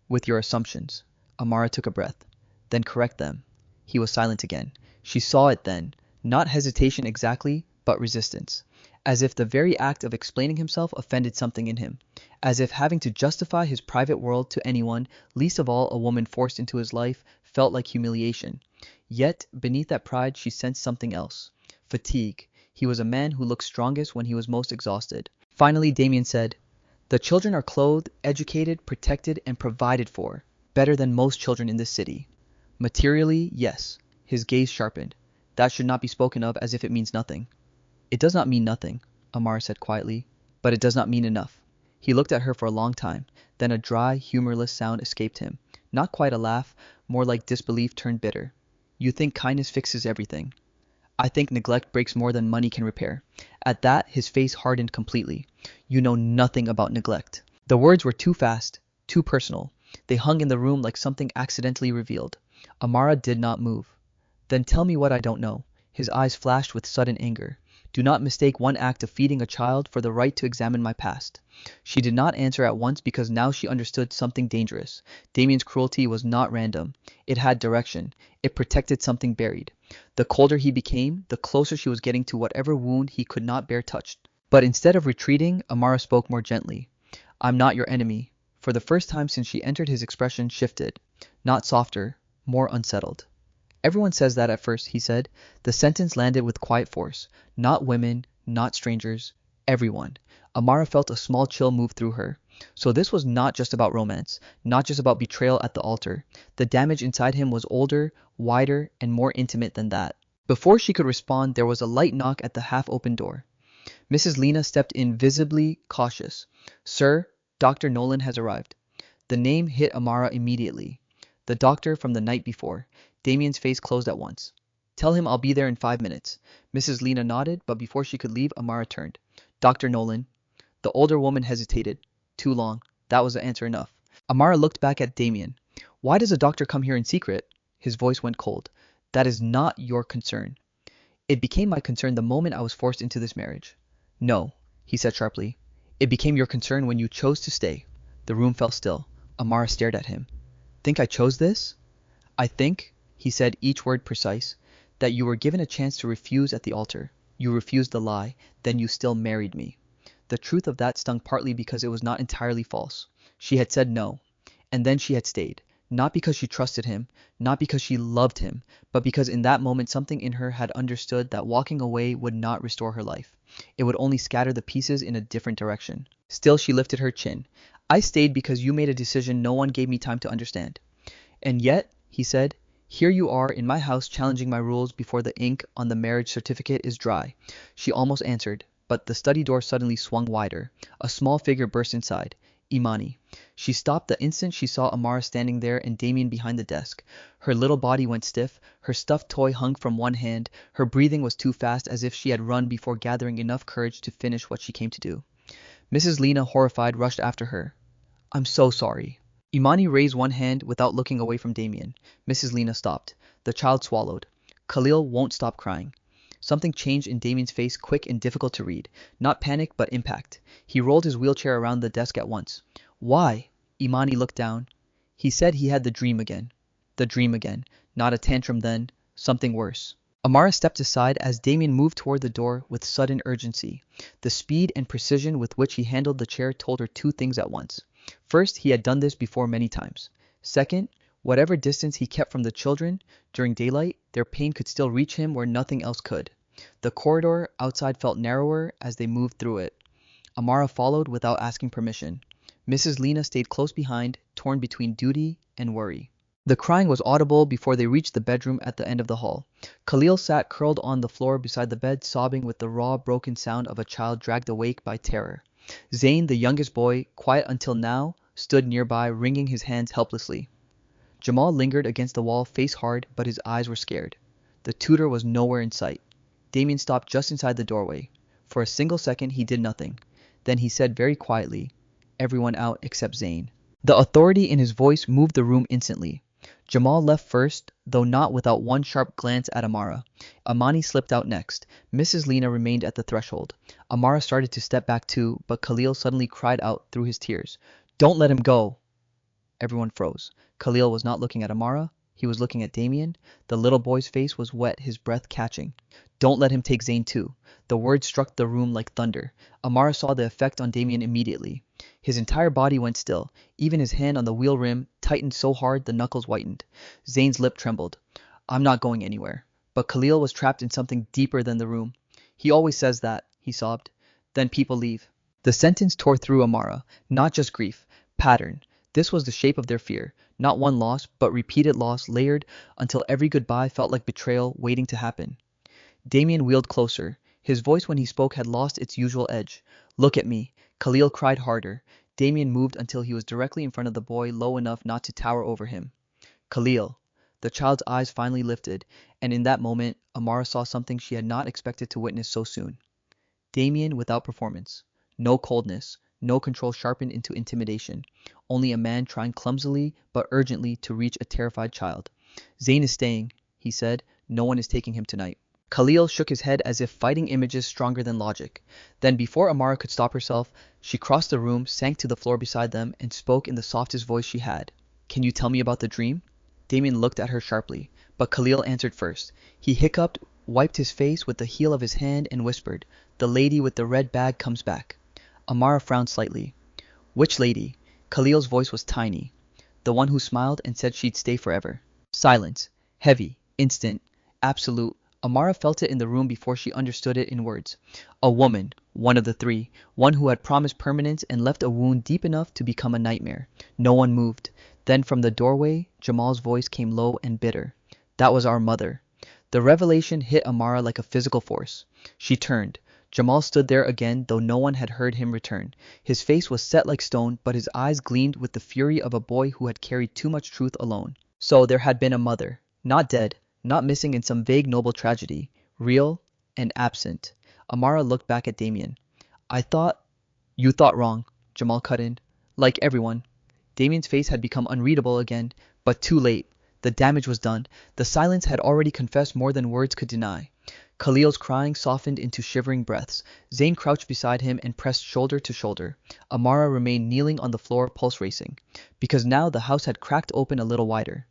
"With your assumptions." Amara took a breath. "Then correct them." He was silent again. She saw it then, not hesitation exactly, but resistance. As if the very act of explaining himself offended something in him. As if having to justify his private world to anyone, least of all a woman forced into his life, felt like humiliation. Yet, beneath that pride she sensed something else. Fatigue. He was a man who looked strongest when he was most exhausted. Finally Damien said, "The children are clothed, educated, protected, and provided for. Better than most children in this city." "Materially, yes." His gaze sharpened. "That should not be spoken of as if it means nothing." "It does not mean nothing," Amara said quietly, "but it does not mean enough." He looked at her for a long time, then a dry, humorless sound escaped him. Not quite a laugh, more like disbelief turned bitter. "You think kindness fixes everything. I think neglect breaks more than money can repair." At that, his face hardened completely. "You know nothing about neglect." The words were too fast, too personal. They hung in the room like something accidentally revealed. Amara did not move. "Then tell me what I don't know." His eyes flashed with sudden anger. "Do not mistake one act of feeding a child for the right to examine my past." She did not answer at once because now she understood something dangerous. Damien's cruelty was not random. It had direction. It protected something buried. The colder he became, the closer she was getting to whatever wound he could not bear touched. But instead of retreating, Amara spoke more gently. "I'm not your enemy." For the first time since she entered his expression shifted. Not softer, more unsettled. "Everyone says that at first," he said. The sentence landed with quiet force. Not women, not strangers, everyone. Amara felt a small chill move through her. So this was not just about romance, not just about betrayal at the altar. The damage inside him was older, wider, and more intimate than that. Before she could respond, there was a light knock at the half-open door. Mrs. Lena stepped in, visibly cautious. "Sir, Dr. Nolan has arrived." The name hit Amara immediately. The doctor from the night before. Damien's face closed at once. "Tell him I'll be there in 5 minutes." Mrs. Lena nodded, but before she could leave, Amara turned. "Dr. Nolan." The older woman hesitated. "Too long." That was the answer enough. Amara looked back at Damien. "Why does a doctor come here in secret?" His voice went cold. "That is not your concern." "It became my concern the moment I was forced into this marriage." "No," he said sharply. "It became your concern when you chose to stay." The room fell still. Amara stared at him. "Think I chose this?" "I think," he said, each word precise, "that you were given a chance to refuse at the altar. You refused the lie, then you still married me." The truth of that stung partly because it was not entirely false. She had said no, and then she had stayed, not because she trusted him, not because she loved him, but because in that moment something in her had understood that walking away would not restore her life. It would only scatter the pieces in a different direction. Still she lifted her chin. "I stayed because you made a decision no one gave me time to understand." "And yet," he said, "here you are in my house challenging my rules before the ink on the marriage certificate is dry." She almost answered, but the study door suddenly swung wider. A small figure burst inside. Imani. She stopped the instant she saw Amara standing there and Damien behind the desk. Her little body went stiff, her stuffed toy hung from one hand, her breathing was too fast as if she had run before gathering enough courage to finish what she came to do. Mrs. Lena, horrified, rushed after her. "I'm so sorry." Imani raised one hand without looking away from Damien. Mrs. Lena stopped. The child swallowed. "Khalil won't stop crying." Something changed in Damien's face, quick and difficult to read. Not panic, but impact. He rolled his wheelchair around the desk at once. "Why?" Imani looked down. He said he had the dream again. The dream again. Not a tantrum then, something worse. Amara stepped aside as Damien moved toward the door with sudden urgency. The speed and precision with which he handled the chair told her two things at once. First, he had done this before many times. Second, whatever distance he kept from the children, during daylight, their pain could still reach him where nothing else could. The corridor outside felt narrower as they moved through it. Amara followed without asking permission. Mrs. Lena stayed close behind, torn between duty and worry. The crying was audible before they reached the bedroom at the end of the hall. Khalil sat curled on the floor beside the bed, sobbing with the raw, broken sound of a child dragged awake by terror. Zain, the youngest boy, quiet until now, stood nearby, wringing his hands helplessly. Jamal lingered against the wall, face hard, but his eyes were scared. The tutor was nowhere in sight. Damien stopped just inside the doorway. For a single second, he did nothing. Then he said very quietly, "Everyone out except Zain." The authority in his voice moved the room instantly. Jamal left first, though not without one sharp glance at Amara. Imani slipped out next. Mrs. Lena remained at the threshold. Amara started to step back too, but Khalil suddenly cried out through his tears, "Don't let him go!" Everyone froze. Khalil was not looking at Amara. He was looking at Damien. The little boy's face was wet, his breath catching. "Don't let him take Zain too." The words struck the room like thunder. Amara saw the effect on Damien immediately. His entire body went still. Even his hand on the wheel rim tightened so hard the knuckles whitened. Zain's lip trembled. "I'm not going anywhere." But Khalil was trapped in something deeper than the room. "He always says that," he sobbed. "Then people leave." The sentence tore through Amara. Not just grief. Pattern. This was the shape of their fear. Not one loss, but repeated loss layered until every goodbye felt like betrayal waiting to happen. Damien wheeled closer. His voice when he spoke had lost its usual edge. "Look at me." Khalil cried harder. Damien moved until he was directly in front of the boy, low enough not to tower over him. "Khalil." The child's eyes finally lifted, and in that moment, Amara saw something she had not expected to witness so soon. Damien without performance. No coldness, no control sharpened into intimidation. Only a man trying clumsily but urgently to reach a terrified child. "Zain is staying," he said. "No one is taking him tonight." Khalil shook his head as if fighting images stronger than logic. Then, before Amara could stop herself, she crossed the room, sank to the floor beside them, and spoke in the softest voice she had. "Can you tell me about the dream?" Damien looked at her sharply, but Khalil answered first. He hiccuped, wiped his face with the heel of his hand, and whispered, "The lady with the red bag comes back." Amara frowned slightly. "Which lady?" Khalil's voice was tiny. "The one who smiled and said she'd stay forever." Silence. Heavy. Instant. Absolute. Amara felt it in the room before she understood it in words. A woman, one of the three, one who had promised permanence and left a wound deep enough to become a nightmare. No one moved. Then from the doorway, Jamal's voice came low and bitter. "That was our mother." The revelation hit Amara like a physical force. She turned. Jamal stood there again, though no one had heard him return. His face was set like stone, but his eyes gleamed with the fury of a boy who had carried too much truth alone. So there had been a mother. Not dead. Not missing in some vague noble tragedy. Real and absent. Amara looked back at Damien. "I thought—" "You thought wrong," Jamal cut in. "Like everyone." Damien's face had become unreadable again, but too late. The damage was done. The silence had already confessed more than words could deny. Khalil's crying softened into shivering breaths. Zain crouched beside him and pressed shoulder to shoulder. Amara remained kneeling on the floor, pulse racing. Because now the house had cracked open a little wider.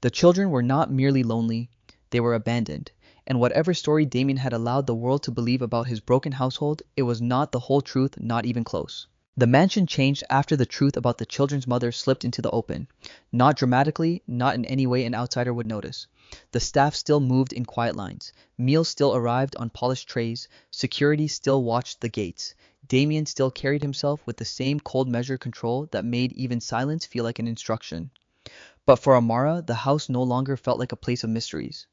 The children were not merely lonely. They were abandoned. And whatever story Damien had allowed the world to believe about his broken household, it was not the whole truth, not even close. The mansion changed after the truth about the children's mother slipped into the open. Not dramatically, not in any way an outsider would notice. The staff still moved in quiet lines. Meals still arrived on polished trays. Security still watched the gates. Damien still carried himself with the same cold measured control that made even silence feel like an instruction. But for Amara, the house no longer felt like a place of mysteries.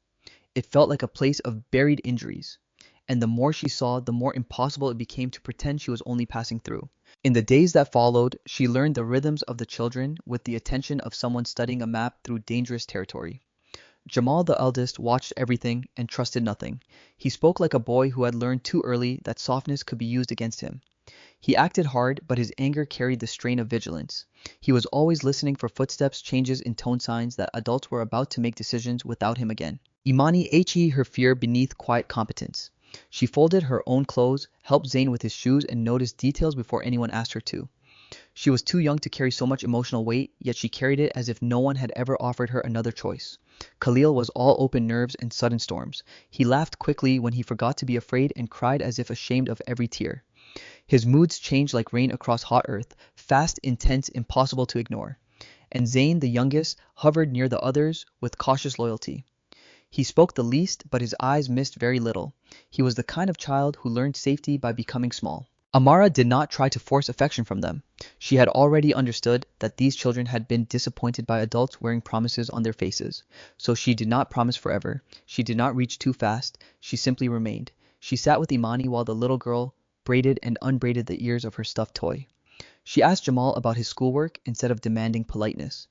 It felt like a place of buried injuries. And the more she saw, the more impossible it became to pretend she was only passing through. In the days that followed, she learned the rhythms of the children with the attention of someone studying a map through dangerous territory. Jamal, the eldest, watched everything and trusted nothing. He spoke like a boy who had learned too early that softness could be used against him. He acted hard, but his anger carried the strain of vigilance. He was always listening for footsteps, changes in tone signs that adults were about to make decisions without him again. Imani he her fear beneath quiet competence. She folded her own clothes, helped Zain with his shoes, and noticed details before anyone asked her to. She was too young to carry so much emotional weight, yet she carried it as if no one had ever offered her another choice. Khalil was all open nerves and sudden storms. He laughed quickly when he forgot to be afraid and cried as if ashamed of every tear. His moods changed like rain across hot earth, fast, intense, impossible to ignore. And Zayn, the youngest, hovered near the others with cautious loyalty. He spoke the least, but his eyes missed very little. He was the kind of child who learned safety by becoming small. Amara did not try to force affection from them. She had already understood that these children had been disappointed by adults wearing promises on their faces. So she did not promise forever. She did not reach too fast. She simply remained. She sat with Imani while the little girl braided and unbraided the ears of her stuffed toy. She asked Jamal about his schoolwork instead of demanding politeness.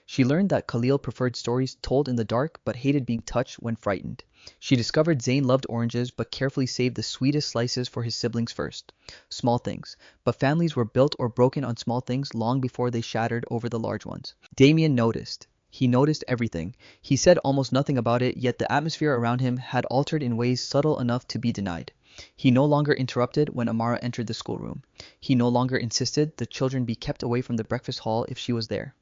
She learned that Khalil preferred stories told in the dark but hated being touched when frightened. She discovered Zayn loved oranges but carefully saved the sweetest slices for his siblings first. Small things. But families were built or broken on small things long before they shattered over the large ones. Damien noticed. He noticed everything. He said almost nothing about it, yet the atmosphere around him had altered in ways subtle enough to be denied. He no longer interrupted when Amara entered the schoolroom. He no longer insisted the children be kept away from the breakfast hall if she was there.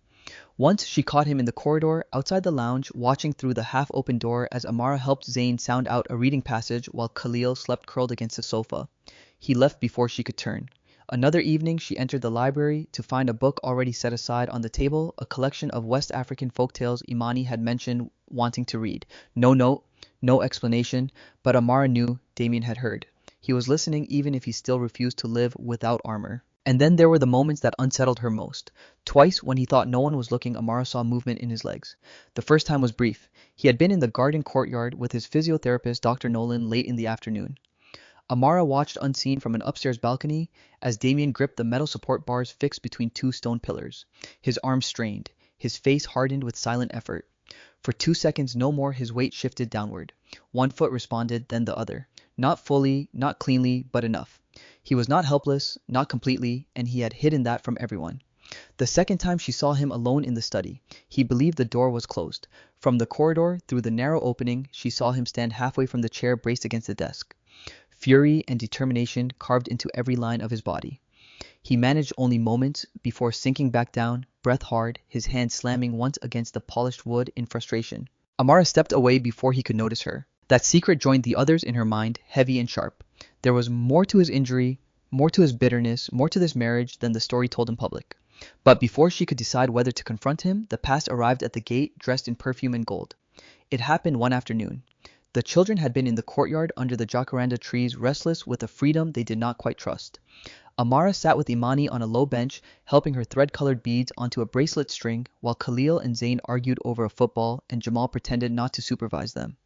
Once she caught him in the corridor outside the lounge, watching through the half-open door as Amara helped Zayn sound out a reading passage while Khalil slept curled against the sofa. He left before she could turn. Another evening she entered the library to find a book already set aside on the table, a collection of West African folktales Imani had mentioned wanting to read. No note, no explanation, but Amara knew Damien had heard. He was listening even if he still refused to live without armor. And then there were the moments that unsettled her most. Twice, when he thought no one was looking, Amara saw movement in his legs. The first time was brief. He had been in the garden courtyard with his physiotherapist, Dr. Nolan, late in the afternoon. Amara watched unseen from an upstairs balcony as Damien gripped the metal support bars fixed between two stone pillars. His arms strained. His face hardened with silent effort. For 2 seconds, no more, his weight shifted downward. One foot responded, then the other. Not fully, not cleanly, but enough. He was not helpless, not completely, and he had hidden that from everyone. The second time she saw him alone in the study, he believed the door was closed. From the corridor, through the narrow opening, she saw him stand halfway from the chair braced against the desk. Fury and determination carved into every line of his body. He managed only moments before sinking back down, breath hard, his hand slamming once against the polished wood in frustration. Amara stepped away before he could notice her. That secret joined the others in her mind, heavy and sharp. There was more to his injury, more to his bitterness, more to this marriage than the story told in public. But before she could decide whether to confront him, the past arrived at the gate dressed in perfume and gold. It happened one afternoon. The children had been in the courtyard under the jacaranda trees, restless with a freedom they did not quite trust. Amara sat with Imani on a low bench, helping her thread-colored beads onto a bracelet string, while Khalil and Zayn argued over a football, and Jamal pretended not to supervise them.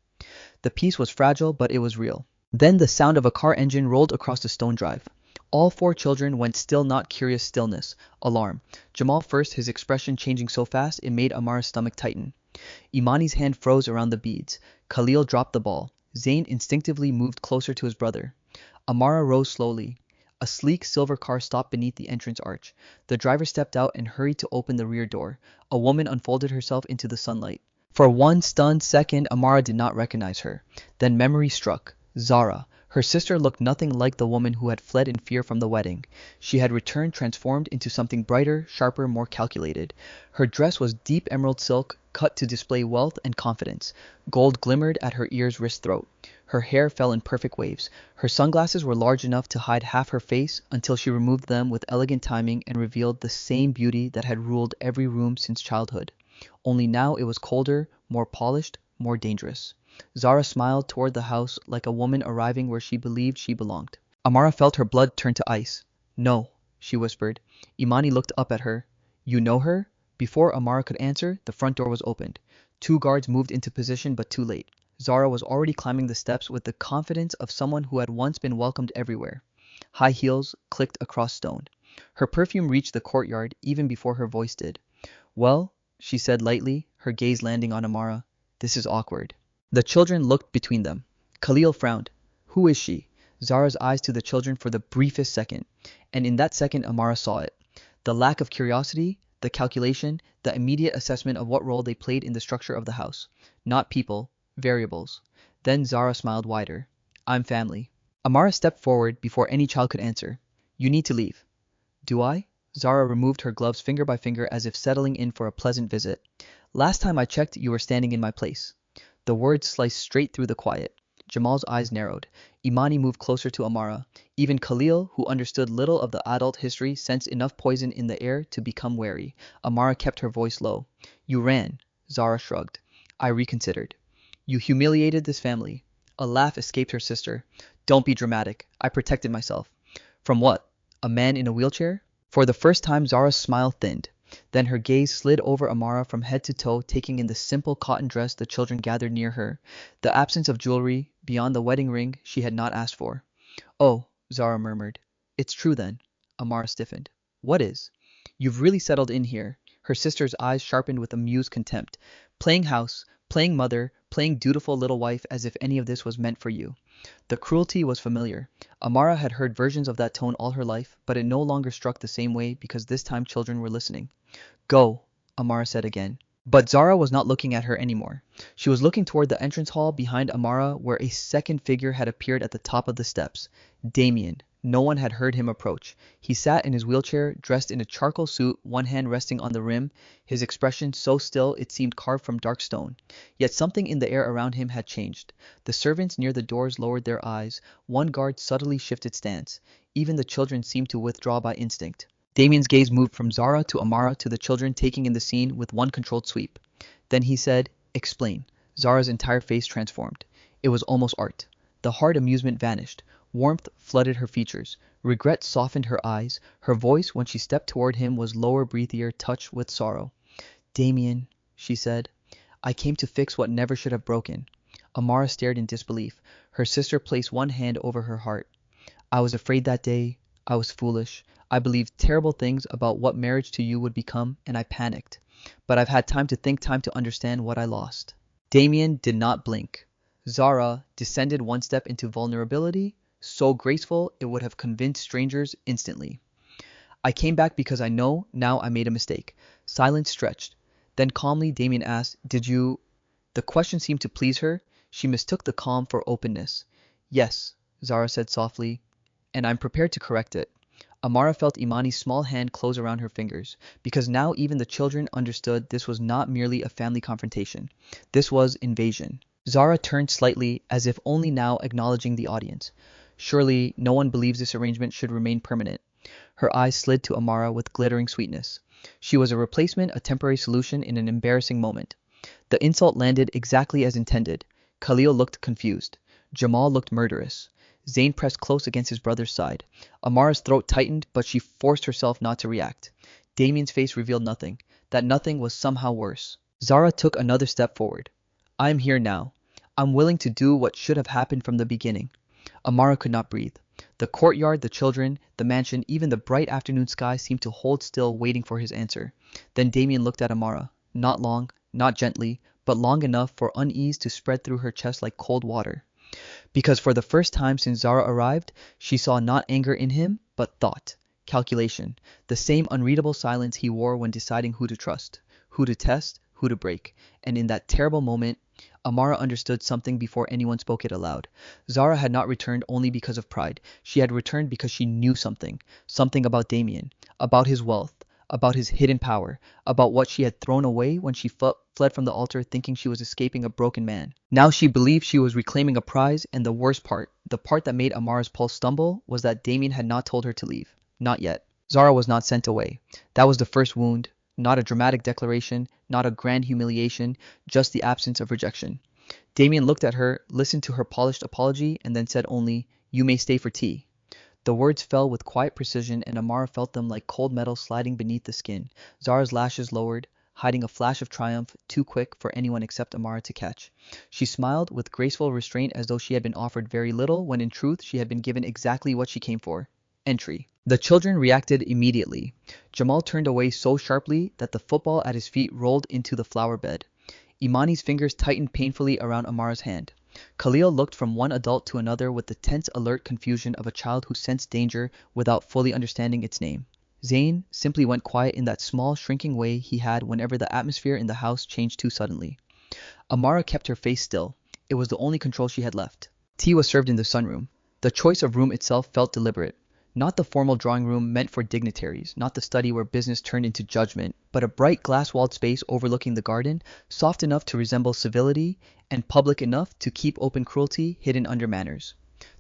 The peace was fragile, but it was real. Then the sound of a car engine rolled across the stone drive. All 4 children went still, not curious stillness. Alarm. Jamal first, his expression changing so fast it made Amara's stomach tighten. Imani's hand froze around the beads. Khalil dropped the ball. Zayn instinctively moved closer to his brother. Amara rose slowly. A sleek silver car stopped beneath the entrance arch. The driver stepped out and hurried to open the rear door. A woman unfolded herself into the sunlight. For one stunned second, Amara did not recognize her. Then memory struck. Zara. Her sister looked nothing like the woman who had fled in fear from the wedding. She had returned transformed into something brighter, sharper, more calculated. Her dress was deep emerald silk, cut to display wealth and confidence. Gold glimmered at her ears, wrist, throat. Her hair fell in perfect waves. Her sunglasses were large enough to hide half her face until she removed them with elegant timing and revealed the same beauty that had ruled every room since childhood. Only now it was colder, more polished, more dangerous. Zara smiled toward the house like a woman arriving where she believed she belonged. Amara felt her blood turn to ice. No, she whispered. Imani looked up at her. You know her? Before Amara could answer, the front door was opened. 2 guards moved into position, but too late. Zara was already climbing the steps with the confidence of someone who had once been welcomed everywhere. High heels clicked across stone. Her perfume reached the courtyard even before her voice did. Well, she said lightly, her gaze landing on Amara. This is awkward. The children looked between them. Khalil frowned. Who is she? Zara's eyes to the children for the briefest second. And in that second, Amara saw it. The lack of curiosity, the calculation, the immediate assessment of what role they played in the structure of the house. Not people, variables. Then Zara smiled wider. I'm family. Amara stepped forward before any child could answer. You need to leave. Do I? Zara removed her gloves finger by finger as if settling in for a pleasant visit. Last time I checked, you were standing in my place. The words sliced straight through the quiet. Jamal's eyes narrowed. Imani moved closer to Amara. Even Khalil, who understood little of the adult history, sensed enough poison in the air to become wary. Amara kept her voice low. You ran. Zara shrugged. I reconsidered. You humiliated this family. A laugh escaped her sister. Don't be dramatic. I protected myself. From what? A man in a wheelchair? For the first time, Zara's smile thinned. Then her gaze slid over Amara from head to toe, taking in the simple cotton dress the children gathered near her, the absence of jewelry, beyond the wedding ring she had not asked for. Oh, Zara murmured. It's true then. Amara stiffened. What is? You've really settled in here. Her sister's eyes sharpened with amused contempt. Playing house, playing mother, playing dutiful little wife as if any of this was meant for you. The cruelty was familiar. Amara had heard versions of that tone all her life, but it no longer struck the same way because this time children were listening. Go, Amara said again. But Zara was not looking at her anymore. She was looking toward the entrance hall behind Amara where a second figure had appeared at the top of the steps. Damien. No one had heard him approach. He sat in his wheelchair, dressed in a charcoal suit, one hand resting on the rim, his expression so still it seemed carved from dark stone. Yet something in the air around him had changed. The servants near the doors lowered their eyes. One guard subtly shifted stance. Even the children seemed to withdraw by instinct. Damien's gaze moved from Zara to Amara to the children, taking in the scene with one controlled sweep. Then he said, Explain. Zara's entire face transformed. It was almost art. The hard amusement vanished. Warmth flooded her features. Regret softened her eyes. Her voice, when she stepped toward him, was lower, breathier, touched with sorrow. Damien, she said, I came to fix what never should have broken. Amara stared in disbelief. Her sister placed one hand over her heart. I was afraid that day. I was foolish. I believed terrible things about what marriage to you would become, and I panicked. But I've had time to think, time to understand what I lost. Damien did not blink. Zara descended one step into vulnerability, so graceful it would have convinced strangers instantly. I came back because I know now I made a mistake. Silence stretched. Then calmly Damien asked, Did you... The question seemed to please her. She mistook the calm for openness. Yes, Zara said softly, and I'm prepared to correct it. Amara felt Imani's small hand close around her fingers, because now even the children understood this was not merely a family confrontation. This was invasion. Zara turned slightly, as if only now acknowledging the audience. Surely no one believes this arrangement should remain permanent. Her eyes slid to Amara with glittering sweetness. She was a replacement, a temporary solution in an embarrassing moment. The insult landed exactly as intended. Khalil looked confused. Jamal looked murderous. Zayn pressed close against his brother's side. Amara's throat tightened, but she forced herself not to react. Damien's face revealed nothing. That nothing was somehow worse. Zara took another step forward. I am here now. I'm willing to do what should have happened from the beginning. Amara could not breathe. The courtyard, the children, the mansion, even the bright afternoon sky seemed to hold still, waiting for his answer. Then Damien looked at Amara. Not long, not gently, but long enough for unease to spread through her chest like cold water. Because for the first time since Zara arrived, she saw not anger in him, but thought, calculation, the same unreadable silence he wore when deciding who to trust, who to test, who to break. And in that terrible moment, Amara understood something before anyone spoke it aloud. Zara had not returned only because of pride. She had returned because she knew something. Something about Damien, about his wealth, about his hidden power, about what she had thrown away when she fled from the altar thinking she was escaping a broken man. Now she believed she was reclaiming a prize, and the worst part, the part that made Amara's pulse stumble, was that Damien had not told her to leave. Not yet. Zara was not sent away. That was the first wound. Not a dramatic declaration, not a grand humiliation, just the absence of rejection. Damien looked at her, listened to her polished apology, and then said only, You may stay for tea. The words fell with quiet precision, and Amara felt them like cold metal sliding beneath the skin. Zara's lashes lowered, hiding a flash of triumph too quick for anyone except Amara to catch. She smiled with graceful restraint as though she had been offered very little, when in truth she had been given exactly what she came for. Entry. The children reacted immediately. Jamal turned away so sharply that the football at his feet rolled into the flower bed. Imani's fingers tightened painfully around Amara's hand. Khalil looked from one adult to another with the tense, alert confusion of a child who sensed danger without fully understanding its name. Zayn simply went quiet in that small, shrinking way he had whenever the atmosphere in the house changed too suddenly. Amara kept her face still. It was the only control she had left. Tea was served in the sunroom. The choice of room itself felt deliberate. Not the formal drawing room meant for dignitaries, not the study where business turned into judgment, but a bright glass-walled space overlooking the garden, soft enough to resemble civility, and public enough to keep open cruelty hidden under manners.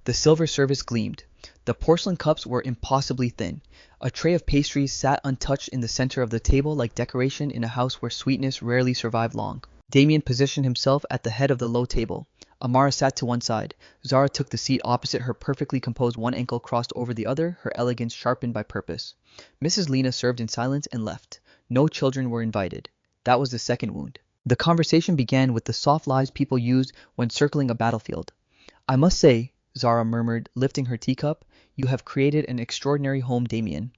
The silver service gleamed. The porcelain cups were impossibly thin. A tray of pastries sat untouched in the center of the table like decoration in a house where sweetness rarely survived long. Damien positioned himself at the head of the low table. Amara sat to one side. Zara took the seat opposite her, perfectly composed, one ankle crossed over the other, her elegance sharpened by purpose. Mrs. Lena served in silence and left. No children were invited. That was the second wound. The conversation began with the soft lies people use when circling a battlefield. "I must say," Zara murmured, lifting her teacup, "you have created an extraordinary home, Damien."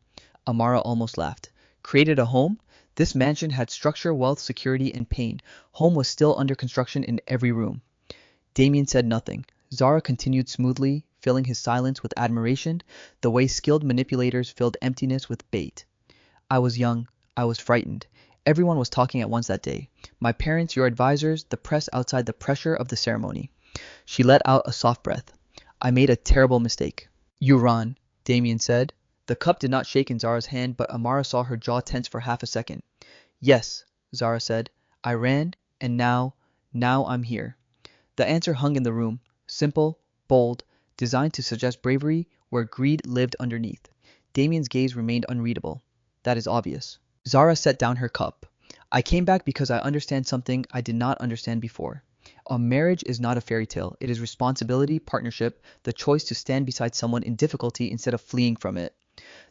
Amara almost laughed. Created a home? This mansion had structure, wealth, security, and pain. Home was still under construction in every room. Damien said nothing. Zara continued smoothly, filling his silence with admiration, the way skilled manipulators filled emptiness with bait. "I was young. I was frightened. Everyone was talking at once that day. My parents, your advisors, the press outside, the pressure of the ceremony." She let out a soft breath. "I made a terrible mistake." "You ran," Damien said. The cup did not shake in Zara's hand, but Amara saw her jaw tense for half a second. "Yes," Zara said. "I ran, and now I'm here." The answer hung in the room, simple, bold, designed to suggest bravery where greed lived underneath. Damien's gaze remained unreadable. "That is obvious." Zara set down her cup. "I came back because I understand something I did not understand before. A marriage is not a fairy tale. It is responsibility, partnership, the choice to stand beside someone in difficulty instead of fleeing from it."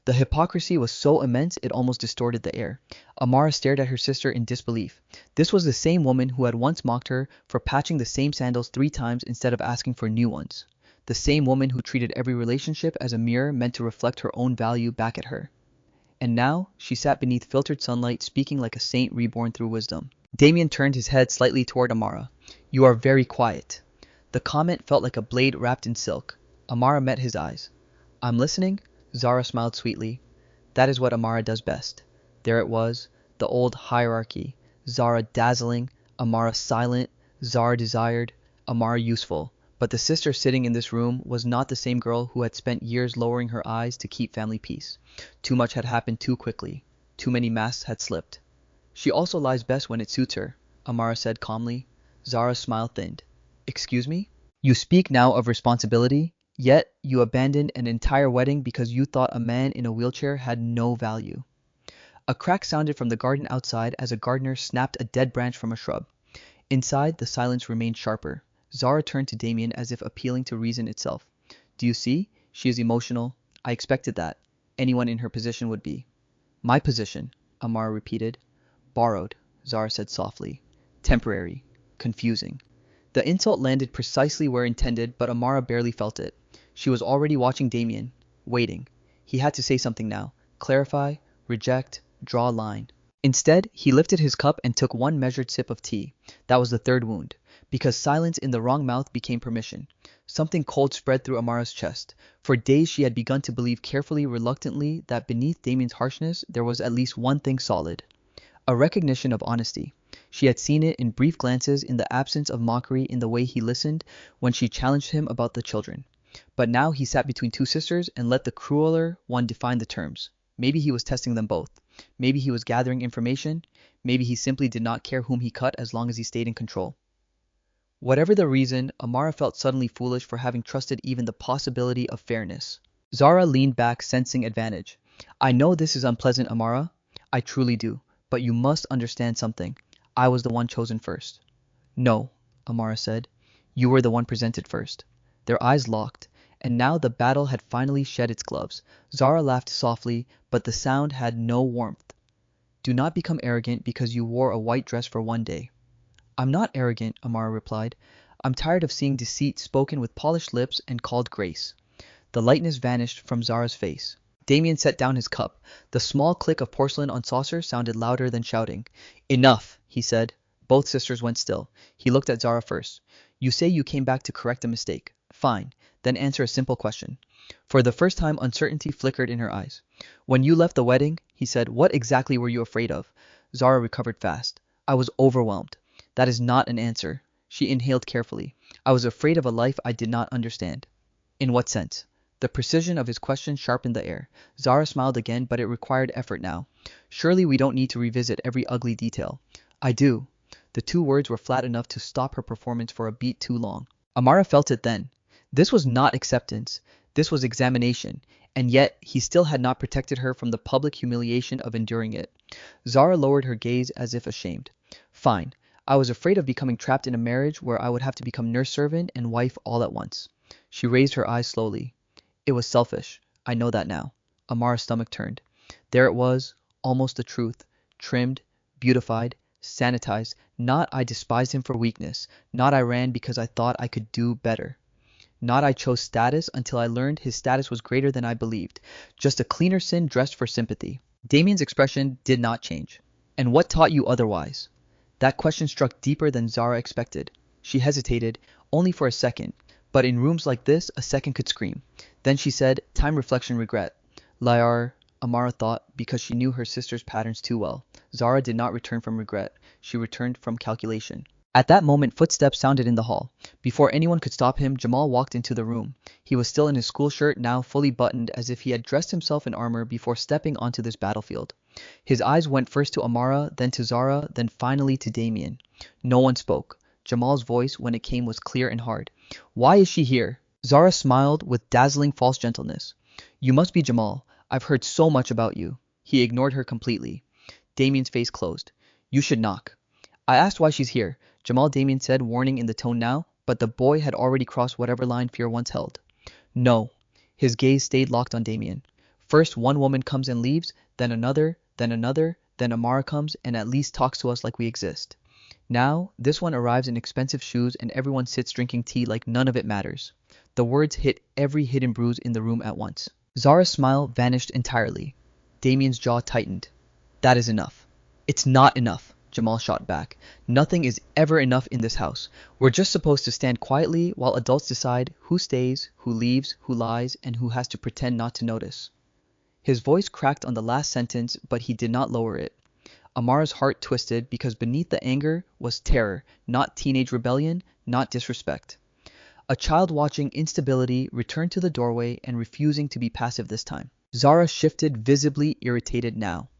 The hypocrisy was so immense it almost distorted the air. Amara stared at her sister in disbelief. This was the same woman who had once mocked her for patching the same sandals 3 times instead of asking for new ones. The same woman who treated every relationship as a mirror meant to reflect her own value back at her. And now she sat beneath filtered sunlight, speaking like a saint reborn through wisdom. Damien turned his head slightly toward Amara. "You are very quiet." The comment felt like a blade wrapped in silk. Amara met his eyes. "I'm listening." Zara smiled sweetly. That is what Amara does best. There it was, the old hierarchy. Zara dazzling, Amara silent, Zara desired, Amara useful. But the sister sitting in this room was not the same girl who had spent years lowering her eyes to keep family peace. Too much had happened too quickly. Too many masks had slipped. "She also lies best when it suits her," Amara said calmly. Zara's smile thinned. "Excuse me? You speak now of responsibility, yet you abandoned an entire wedding because you thought a man in a wheelchair had no value." A crack sounded from the garden outside as a gardener snapped a dead branch from a shrub. Inside, the silence remained sharper. Zara turned to Damien as if appealing to reason itself. "Do you see? She is emotional. I expected that. Anyone in her position would be." "My position," Amara repeated. "Borrowed," Zara said softly. "Temporary. Confusing." The insult landed precisely where intended, but Amara barely felt it. She was already watching Damien, waiting. He had to say something now. Clarify, reject, draw a line. Instead, he lifted his cup and took one measured sip of tea. That was the third wound. Because silence in the wrong mouth became permission. Something cold spread through Amara's chest. For days she had begun to believe carefully, reluctantly, that beneath Damien's harshness there was at least one thing solid. A recognition of honesty. She had seen it in brief glances, in the absence of mockery, in the way he listened when she challenged him about the children. But now he sat between two sisters and let the crueler one define the terms. Maybe he was testing them both. Maybe he was gathering information. Maybe he simply did not care whom he cut as long as he stayed in control. Whatever the reason, Amara felt suddenly foolish for having trusted even the possibility of fairness. Zara leaned back, sensing advantage. "I know this is unpleasant, Amara. I truly do. But you must understand something. I was the one chosen first." "No," Amara said. "You were the one presented first." Their eyes locked, and now the battle had finally shed its gloves. Zara laughed softly, but the sound had no warmth. "Do not become arrogant because you wore a white dress for one day." "I'm not arrogant," Amara replied. "I'm tired of seeing deceit spoken with polished lips and called grace." The lightness vanished from Zara's face. Damien set down his cup. The small click of porcelain on saucer sounded louder than shouting. "Enough," he said. Both sisters went still. He looked at Zara first. "You say you came back to correct a mistake. Fine. Then answer a simple question." For the first time, uncertainty flickered in her eyes. "When you left the wedding," he said, "what exactly were you afraid of?" Zara recovered fast. "I was overwhelmed." "That is not an answer." She inhaled carefully. "I was afraid of a life I did not understand." "In what sense?" The precision of his question sharpened the air. Zara smiled again, but it required effort now. Surely we don't need to revisit every ugly detail. I do. The two words were flat enough to stop her performance for a beat too long. Amara felt it then. This was not acceptance. This was examination. And yet, he still had not protected her from the public humiliation of enduring it. Zara lowered her gaze as if ashamed. Fine. I was afraid of becoming trapped in a marriage where I would have to become nurse servant and wife all at once. She raised her eyes slowly. It was selfish. I know that now. Amara's stomach turned. There it was, almost the truth. Trimmed, beautified, sanitized. Not I despised him for weakness. Not I ran because I thought I could do better. Not I chose status until I learned his status was greater than I believed. Just a cleaner sin dressed for sympathy. Damien's expression did not change. And what taught you otherwise? That question struck deeper than Zara expected. She hesitated, only for a second. But in rooms like this, a second could scream. Then she said, time, reflection, regret. Liar, Amara thought, because she knew her sister's patterns too well. Zara did not return from regret. She returned from calculation. At that moment, footsteps sounded in the hall. Before anyone could stop him, Jamal walked into the room. He was still in his school shirt, now fully buttoned, as if he had dressed himself in armor before stepping onto this battlefield. His eyes went first to Amara, then to Zara, then finally to Damien. No one spoke. Jamal's voice, when it came, was clear and hard. Why is she here? Zara smiled with dazzling false gentleness. You must be Jamal. I've heard so much about you. He ignored her completely. Damien's face closed. You should knock. I asked why she's here, Jamal, Damien said, warning in the tone now, but the boy had already crossed whatever line fear once held. No. His gaze stayed locked on Damien. First one woman comes and leaves, then another, then Amara comes and at least talks to us like we exist. Now, this one arrives in expensive shoes and everyone sits drinking tea like none of it matters. The words hit every hidden bruise in the room at once. Zara's smile vanished entirely. Damien's jaw tightened. That is enough. It's not enough, Jamal shot back. Nothing is ever enough in this house. We're just supposed to stand quietly while adults decide who stays, who leaves, who lies, and who has to pretend not to notice. His voice cracked on the last sentence, but he did not lower it. Amara's heart twisted because beneath the anger was terror, not teenage rebellion, not disrespect. A child watching instability return to the doorway and refusing to be passive this time. Zara shifted, visibly irritated now.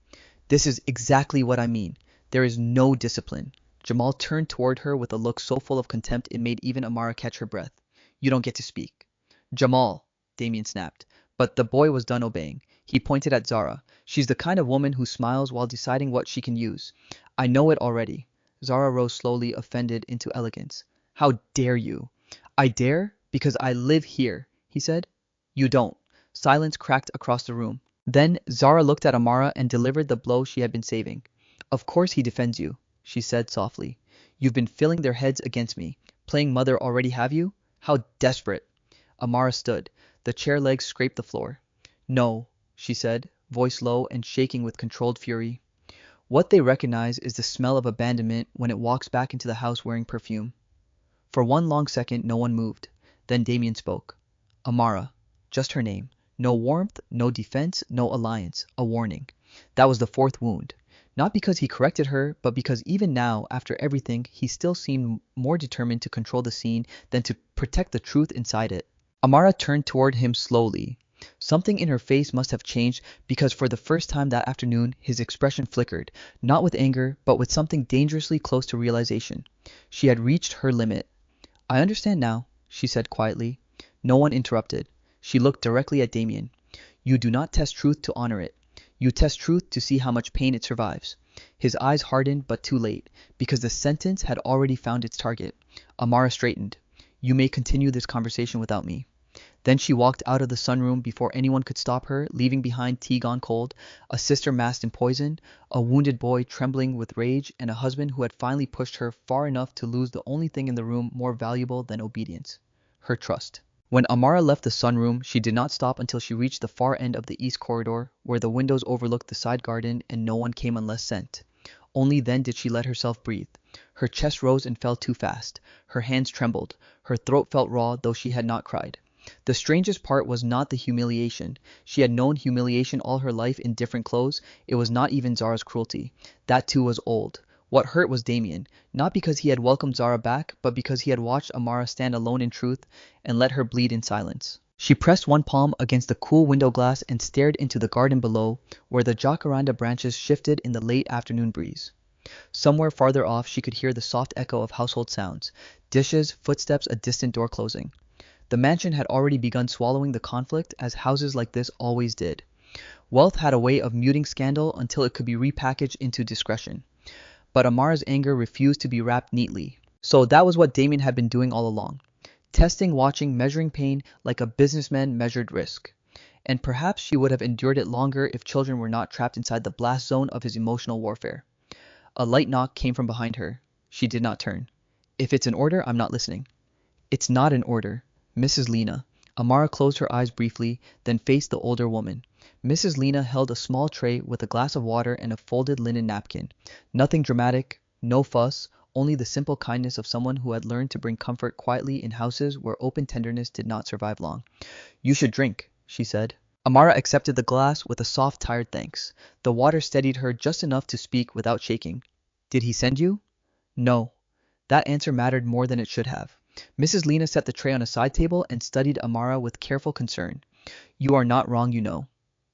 This is exactly what I mean. There is no discipline. Jamal turned toward her with a look so full of contempt it made even Amara catch her breath. You don't get to speak. Jamal, Damien snapped. But the boy was done obeying. He pointed at Zara. She's the kind of woman who smiles while deciding what she can use. I know it already. Zara rose slowly, offended into elegance. How dare you? I dare because I live here, he said. You don't. Silence cracked across the room. Then Zara looked at Amara and delivered the blow she had been saving. Of course he defends you, she said softly. You've been filling their heads against me. Playing mother already, have you? How desperate. Amara stood. The chair legs scraped the floor. No, she said, voice low and shaking with controlled fury. What they recognize is the smell of abandonment when it walks back into the house wearing perfume. For one long second, no one moved. Then Damien spoke. Amara. Just her name. No warmth, no defense, no alliance. A warning. That was the fourth wound. Not because he corrected her, but because even now, after everything, he still seemed more determined to control the scene than to protect the truth inside it. Amara turned toward him slowly. Something in her face must have changed because for the first time that afternoon, his expression flickered, not with anger, but with something dangerously close to realization. She had reached her limit. I understand now, she said quietly. No one interrupted. She looked directly at Damien. You do not test truth to honor it. You test truth to see how much pain it survives. His eyes hardened, but too late, because the sentence had already found its target. Amara straightened. You may continue this conversation without me. Then she walked out of the sunroom before anyone could stop her, leaving behind tea gone cold, a sister masked in poison, a wounded boy trembling with rage, and a husband who had finally pushed her far enough to lose the only thing in the room more valuable than obedience, her trust. When Amara left the sunroom, she did not stop until she reached the far end of the east corridor, where the windows overlooked the side garden and no one came unless sent. Only then did she let herself breathe. Her chest rose and fell too fast. Her hands trembled. Her throat felt raw, though she had not cried. The strangest part was not the humiliation. She had known humiliation all her life in different clothes. It was not even Zara's cruelty. That too was old. What hurt was Damien, not because he had welcomed Zara back, but because he had watched Amara stand alone in truth and let her bleed in silence. She pressed one palm against the cool window glass and stared into the garden below, where the jacaranda branches shifted in the late afternoon breeze. Somewhere farther off she could hear the soft echo of household sounds, dishes, footsteps, a distant door closing. The mansion had already begun swallowing the conflict, as houses like this always did. Wealth had a way of muting scandal until it could be repackaged into discretion. But Amara's anger refused to be wrapped neatly. So that was what Damien had been doing all along. Testing, watching, measuring pain like a businessman measured risk. And perhaps she would have endured it longer if children were not trapped inside the blast zone of his emotional warfare. A light knock came from behind her. She did not turn. If it's an order, I'm not listening. It's not an order. Mrs. Lena. Amara closed her eyes briefly, then faced the older woman. Mrs. Lena held a small tray with a glass of water and a folded linen napkin. Nothing dramatic, no fuss, only the simple kindness of someone who had learned to bring comfort quietly in houses where open tenderness did not survive long. You should drink, she said. Amara accepted the glass with a soft, tired thanks. The water steadied her just enough to speak without shaking. Did he send you? No. That answer mattered more than it should have. Mrs. Lena set the tray on a side table and studied Amara with careful concern. You are not wrong, you know.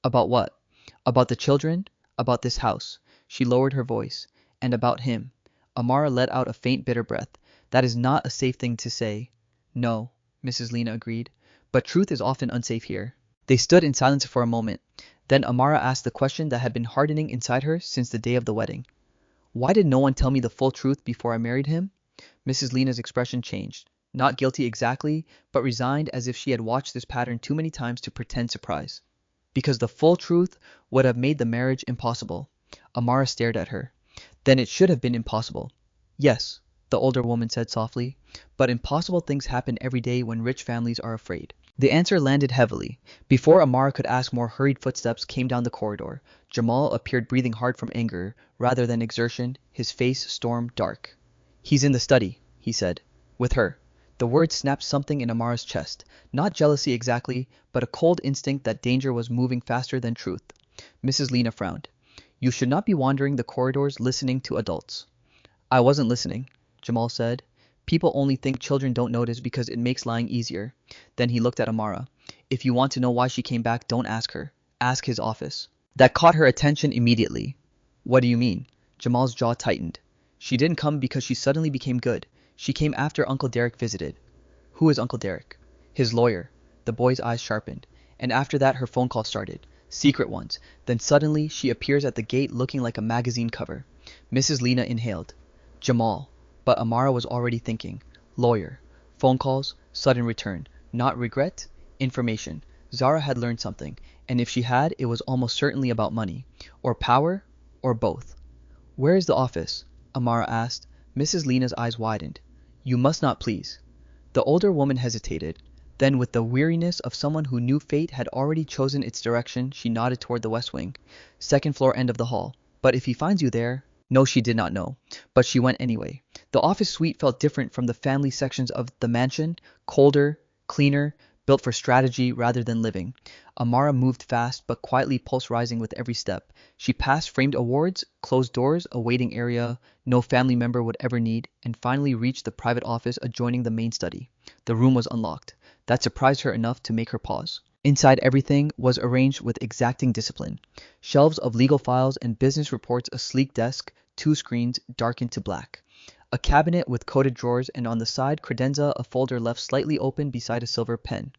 About what? About the children? About this house? She lowered her voice. And about him. Amara let out a faint, bitter breath. That is not a safe thing to say. No, Mrs. Lena agreed. But truth is often unsafe here. They stood in silence for a moment. Then Amara asked the question that had been hardening inside her since the day of the wedding. Why did no one tell me the full truth before I married him? Mrs. Lena's expression changed. Not guilty exactly, but resigned, as if she had watched this pattern too many times to pretend surprise. Because the full truth would have made the marriage impossible. Amara stared at her. Then it should have been impossible. Yes, the older woman said softly, but impossible things happen every day when rich families are afraid. The answer landed heavily. Before Amara could ask more, hurried footsteps came down the corridor. Jamal appeared breathing hard from anger, rather than exertion, his face storm dark. He's in the study, he said. With her. The word snapped something in Amara's chest. Not jealousy exactly, but a cold instinct that danger was moving faster than truth. Mrs. Lena frowned. You should not be wandering the corridors listening to adults. I wasn't listening, Jamal said. People only think children don't notice because it makes lying easier. Then he looked at Amara. If you want to know why she came back, don't ask her. Ask his office. That caught her attention immediately. What do you mean? Jamal's jaw tightened. She didn't come because she suddenly became good. She came after Uncle Derek visited. Who is Uncle Derek? His lawyer. The boy's eyes sharpened. And after that her phone call started. Secret ones. Then suddenly she appears at the gate looking like a magazine cover. Mrs. Lena inhaled. Jamal. But Amara was already thinking. Lawyer. Phone calls. Sudden return. Not regret. Information. Zara had learned something. And if she had, it was almost certainly about money. Or power. Or both. Where is the office? Amara asked. Mrs. Lena's eyes widened. You must not, please. The older woman hesitated. Then, with the weariness of someone who knew fate had already chosen its direction, she nodded toward the west wing. Second floor end of the hall. But if he finds you there... No, she did not know. But she went anyway. The office suite felt different from the family sections of the mansion. Colder, cleaner, built for strategy rather than living. Amara moved fast, but quietly, pulse rising with every step. She passed framed awards, closed doors, a waiting area no family member would ever need, and finally reached the private office adjoining the main study. The room was unlocked. That surprised her enough to make her pause. Inside, everything was arranged with exacting discipline. Shelves of legal files and business reports, a sleek desk, 2 screens darkened to black. A cabinet with coated drawers, and on the side credenza, a folder left slightly open beside a silver pen.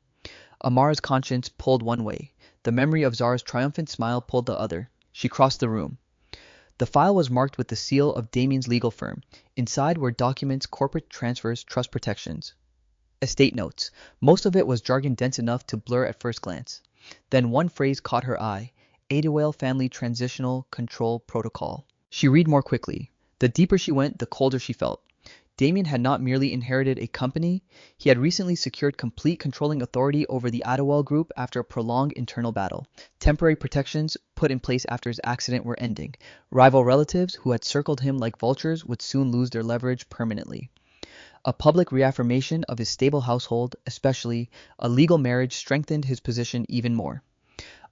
Amara's conscience pulled one way. The memory of Zara's triumphant smile pulled the other. She crossed the room. The file was marked with the seal of Damien's legal firm. Inside were documents, corporate transfers, trust protections. Estate notes. Most of it was jargon dense enough to blur at first glance. Then one phrase caught her eye. Adewale Family Transitional Control Protocol. She read more quickly. The deeper she went, the colder she felt. Damien had not merely inherited a company, he had recently secured complete controlling authority over the Adewale Group after a prolonged internal battle. Temporary protections put in place after his accident were ending. Rival relatives who had circled him like vultures would soon lose their leverage permanently. A public reaffirmation of his stable household, especially a legal marriage, strengthened his position even more.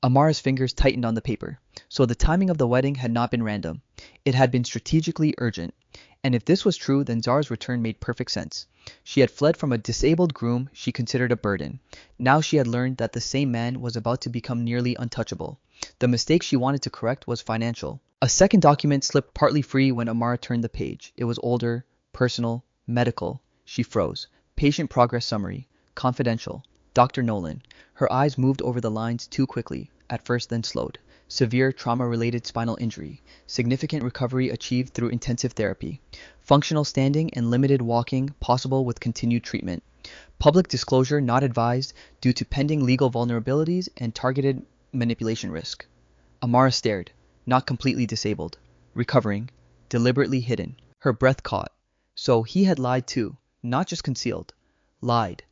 Amara's fingers tightened on the paper. So the timing of the wedding had not been random. It had been strategically urgent. And if this was true, then Zara's return made perfect sense. She had fled from a disabled groom she considered a burden. Now she had learned that the same man was about to become nearly untouchable. The mistake she wanted to correct was financial. A second document slipped partly free when Amara turned the page. It was older, personal, medical. She froze. Patient progress summary. Confidential. Dr. Nolan. Her eyes moved over the lines too quickly, at first then slowed. Severe trauma-related spinal injury. Significant recovery achieved through intensive therapy. Functional standing and limited walking possible with continued treatment. Public disclosure not advised due to pending legal vulnerabilities and targeted manipulation risk. Amara stared. Not completely disabled. Recovering. Deliberately hidden. Her breath caught. So he had lied too. Not just concealed. Lied.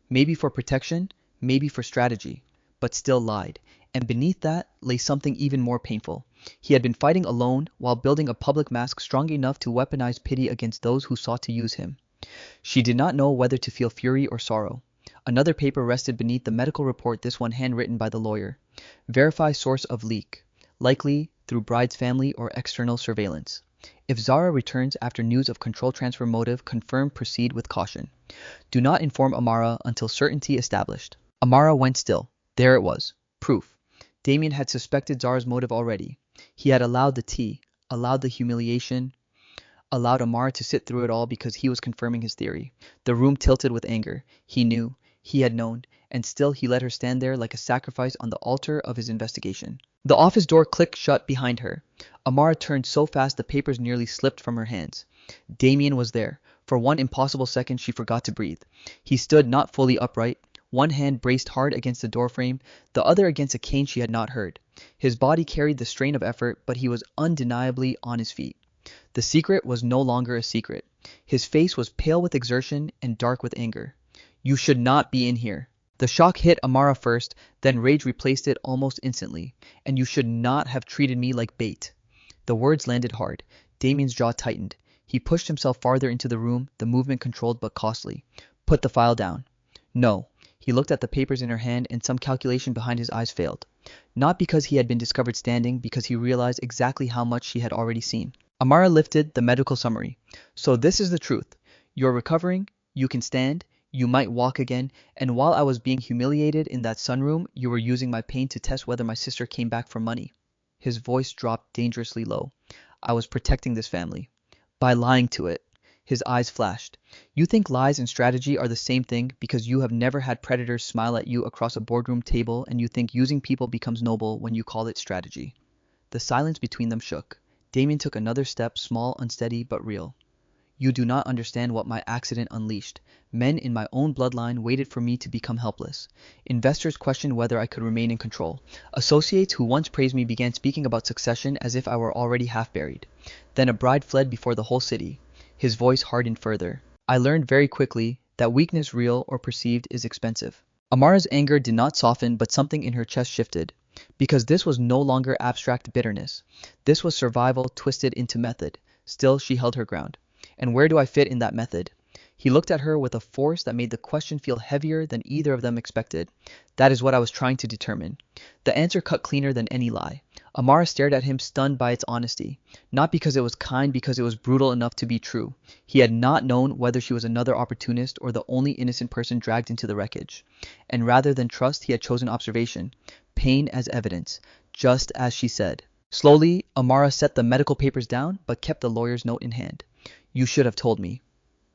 Maybe for protection, maybe for strategy. But still lied. And beneath that lay something even more painful. He had been fighting alone while building a public mask strong enough to weaponize pity against those who sought to use him. She did not know whether to feel fury or sorrow. Another paper rested beneath the medical report, this one handwritten by the lawyer. Verify source of leak. Likely through bride's family or external surveillance. If Zara returns after news of control transfer motive, confirm, proceed with caution. Do not inform Amara until certainty established. Amara went still. There it was. Proof. Damien had suspected Zara's motive already. He had allowed the tea, allowed the humiliation, allowed Amara to sit through it all because he was confirming his theory. The room tilted with anger. He knew, he had known, and still he let her stand there like a sacrifice on the altar of his investigation. The office door clicked shut behind her. Amara turned so fast the papers nearly slipped from her hands. Damien was there. For one impossible second she forgot to breathe. He stood not fully upright, one hand braced hard against the doorframe, the other against a cane she had not heard. His body carried the strain of effort, but he was undeniably on his feet. The secret was no longer a secret. His face was pale with exertion and dark with anger. You should not be in here. The shock hit Amara first, then rage replaced it almost instantly. And you should not have treated me like bait. The words landed hard. Damien's jaw tightened. He pushed himself farther into the room, the movement controlled but costly. Put the file down. No. He looked at the papers in her hand, and some calculation behind his eyes failed. Not because he had been discovered standing, because he realized exactly how much she had already seen. Amara lifted the medical summary. So this is the truth. You're recovering, you can stand, you might walk again, and while I was being humiliated in that sunroom, you were using my pain to test whether my sister came back for money. His voice dropped dangerously low. I was protecting this family. By lying to it. His eyes flashed. You think lies and strategy are the same thing because you have never had predators smile at you across a boardroom table, and you think using people becomes noble when you call it strategy. The silence between them shook. Damien took another step, small, unsteady, but real. You do not understand what my accident unleashed. Men in my own bloodline waited for me to become helpless. Investors questioned whether I could remain in control. Associates who once praised me began speaking about succession as if I were already half buried. Then a bride fled before the whole city. His voice hardened further. I learned very quickly that weakness, real or perceived, is expensive. Amara's anger did not soften, but something in her chest shifted. Because this was no longer abstract bitterness. This was survival twisted into method. Still, she held her ground. And where do I fit in that method? He looked at her with a force that made the question feel heavier than either of them expected. That is what I was trying to determine. The answer cut cleaner than any lie. Amara stared at him, stunned by its honesty. Not because it was kind, because it was brutal enough to be true. He had not known whether she was another opportunist or the only innocent person dragged into the wreckage. And rather than trust, he had chosen observation. Pain as evidence, just as she said. Slowly, Amara set the medical papers down, but kept the lawyer's note in hand. You should have told me.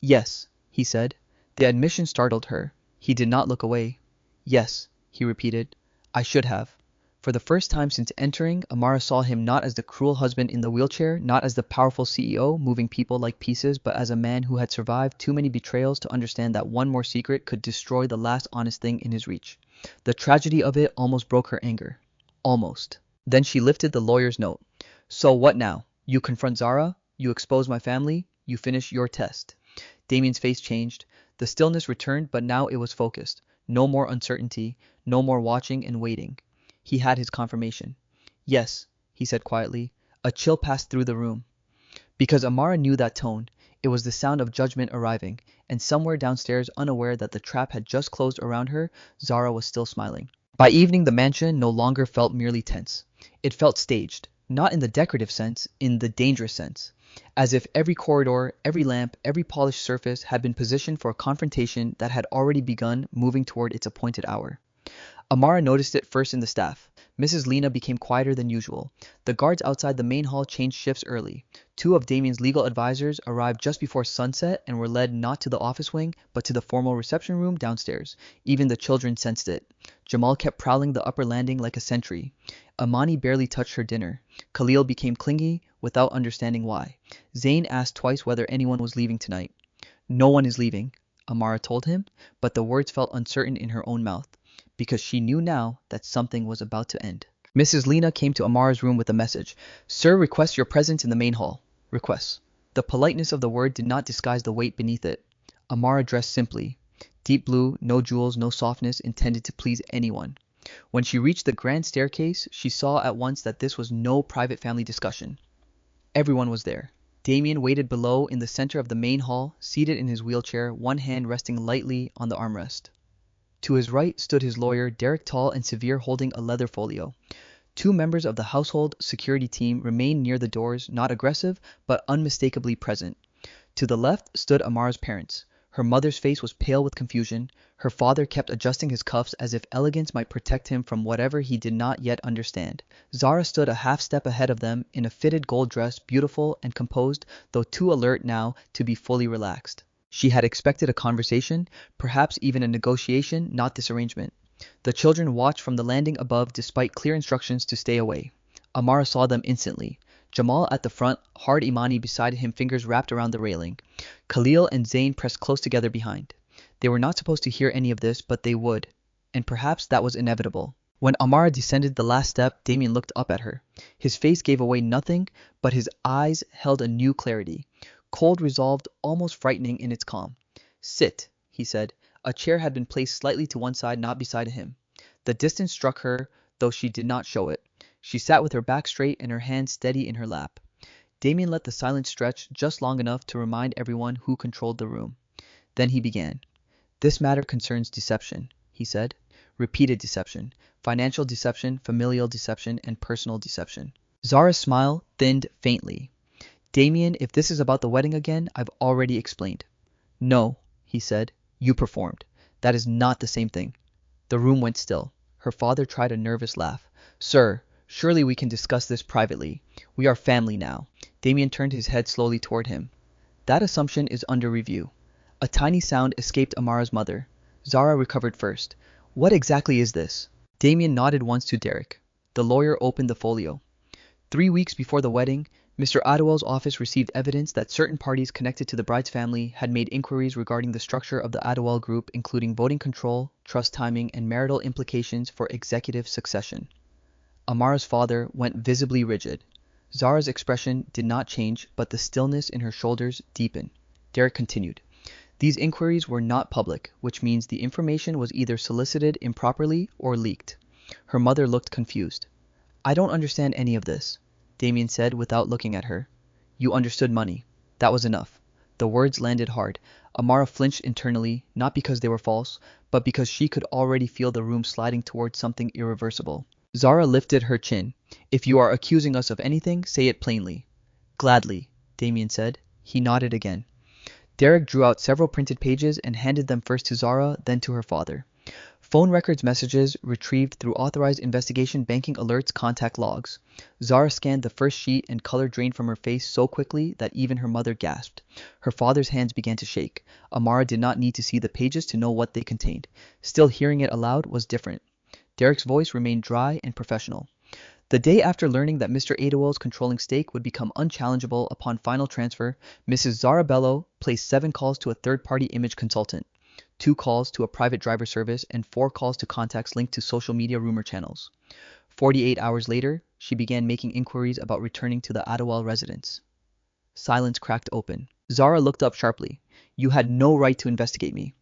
Yes, he said. The admission startled her. He did not look away. Yes, he repeated. I should have. For the first time since entering, Amara saw him not as the cruel husband in the wheelchair, not as the powerful CEO moving people like pieces, but as a man who had survived too many betrayals to understand that one more secret could destroy the last honest thing in his reach. The tragedy of it almost broke her anger. Almost. Then she lifted the lawyer's note. So what now? You confront Zara? You expose my family? You finish your test. Damien's face changed. The stillness returned, but now it was focused. No more uncertainty, no more watching and waiting. He had his confirmation. Yes, he said quietly. A chill passed through the room. Because Amara knew that tone. It was the sound of judgment arriving, and somewhere downstairs, unaware that the trap had just closed around her, Zara was still smiling. By evening, the mansion no longer felt merely tense. It felt staged. Not in the decorative sense, in the dangerous sense. as if every corridor, every lamp, every polished surface had been positioned for a confrontation that had already begun moving toward its appointed hour. Amara noticed it first in the staff. Mrs. Lena became quieter than usual. The guards outside the main hall changed shifts early. Two of Damien's legal advisors arrived just before sunset and were led not to the office wing, but to the formal reception room downstairs. Even the children sensed it. Jamal kept prowling the upper landing like a sentry. Amani barely touched her dinner. Khalil became clingy, without understanding why. Zayn asked twice whether anyone was leaving tonight. "No one is leaving," Amara told him, but the words felt uncertain in her own mouth, because she knew now that something was about to end. Mrs. Lena came to Amara's room with a message. "Sir requests your presence in the main hall." Requests. The politeness of the word did not disguise the weight beneath it. Amara dressed simply. Deep blue, no jewels, no softness, intended to please anyone. When she reached the grand staircase, she saw at once that this was no private family discussion. Everyone was there. Damien waited below in the center of the main hall, seated in his wheelchair, one hand resting lightly on the armrest. To his right stood his lawyer, Derek, tall and severe, holding a leather folio. Two members of the household security team remained near the doors, not aggressive, but unmistakably present. To the left stood Amara's parents. Her mother's face was pale with confusion. Her father kept adjusting his cuffs as if elegance might protect him from whatever he did not yet understand. Zara stood a half step ahead of them in a fitted gold dress, beautiful and composed, though too alert now to be fully relaxed. She had expected a conversation, perhaps even a negotiation, not this arrangement. The children watched from the landing above despite clear instructions to stay away. Amara saw them instantly. Jamal at the front, hard Imani beside him, fingers wrapped around the railing. Khalil and Zayn pressed close together behind. They were not supposed to hear any of this, but they would, and perhaps that was inevitable. When Amara descended the last step, Damien looked up at her. His face gave away nothing, but his eyes held a new clarity. Cold, resolved, almost frightening in its calm. "Sit," he said. A chair had been placed slightly to one side, not beside him. The distance struck her, though she did not show it. She sat with her back straight and her hands steady in her lap. Damien let the silence stretch just long enough to remind everyone who controlled the room. Then he began. "This matter concerns deception," he said. "Repeated deception. Financial deception, familial deception, and personal deception." Zara's smile thinned faintly. "Damien, if this is about the wedding again, I've already explained." "No," he said. "You performed. That is not the same thing." The room went still. Her father tried a nervous laugh. "Sir, surely we can discuss this privately. We are family now." Damien turned his head slowly toward him. "That assumption is under review." A tiny sound escaped Amara's mother. Zara recovered first. "What exactly is this?" Damien nodded once to Derek. The lawyer opened the folio. 3 weeks before the wedding, Mr. Adewell's office received evidence that certain parties connected to the bride's family had made inquiries regarding the structure of the Adewell group, including voting control, trust timing, and marital implications for executive succession. Amara's father went visibly rigid. Zara's expression did not change, but the stillness in her shoulders deepened. Derek continued. "These inquiries were not public, which means the information was either solicited improperly or leaked." Her mother looked confused. "I don't understand any of this," Damien said without looking at her. "You understood money. That was enough." The words landed hard. Amara flinched internally, not because they were false, but because she could already feel the room sliding towards something irreversible. Zara lifted her chin. "If you are accusing us of anything, say it plainly." "Gladly," Damien said. He nodded again. Derek drew out several printed pages and handed them first to Zara, then to her father. Phone records, messages retrieved through authorized investigation, banking alerts, contact logs. Zara scanned the first sheet and color drained from her face so quickly that even her mother gasped. Her father's hands began to shake. Amara did not need to see the pages to know what they contained. Still, hearing it aloud was different. Derek's voice remained dry and professional. The day after learning that Mr. Adewell's controlling stake would become unchallengeable upon final transfer, Mrs. Zara Bello placed 7 calls to a third-party image consultant, 2 calls to a private driver service, and 4 calls to contacts linked to social media rumor channels. 48 hours later, she began making inquiries about returning to the Adewell residence. Silence cracked open. Zara looked up sharply. "You had no right to investigate me."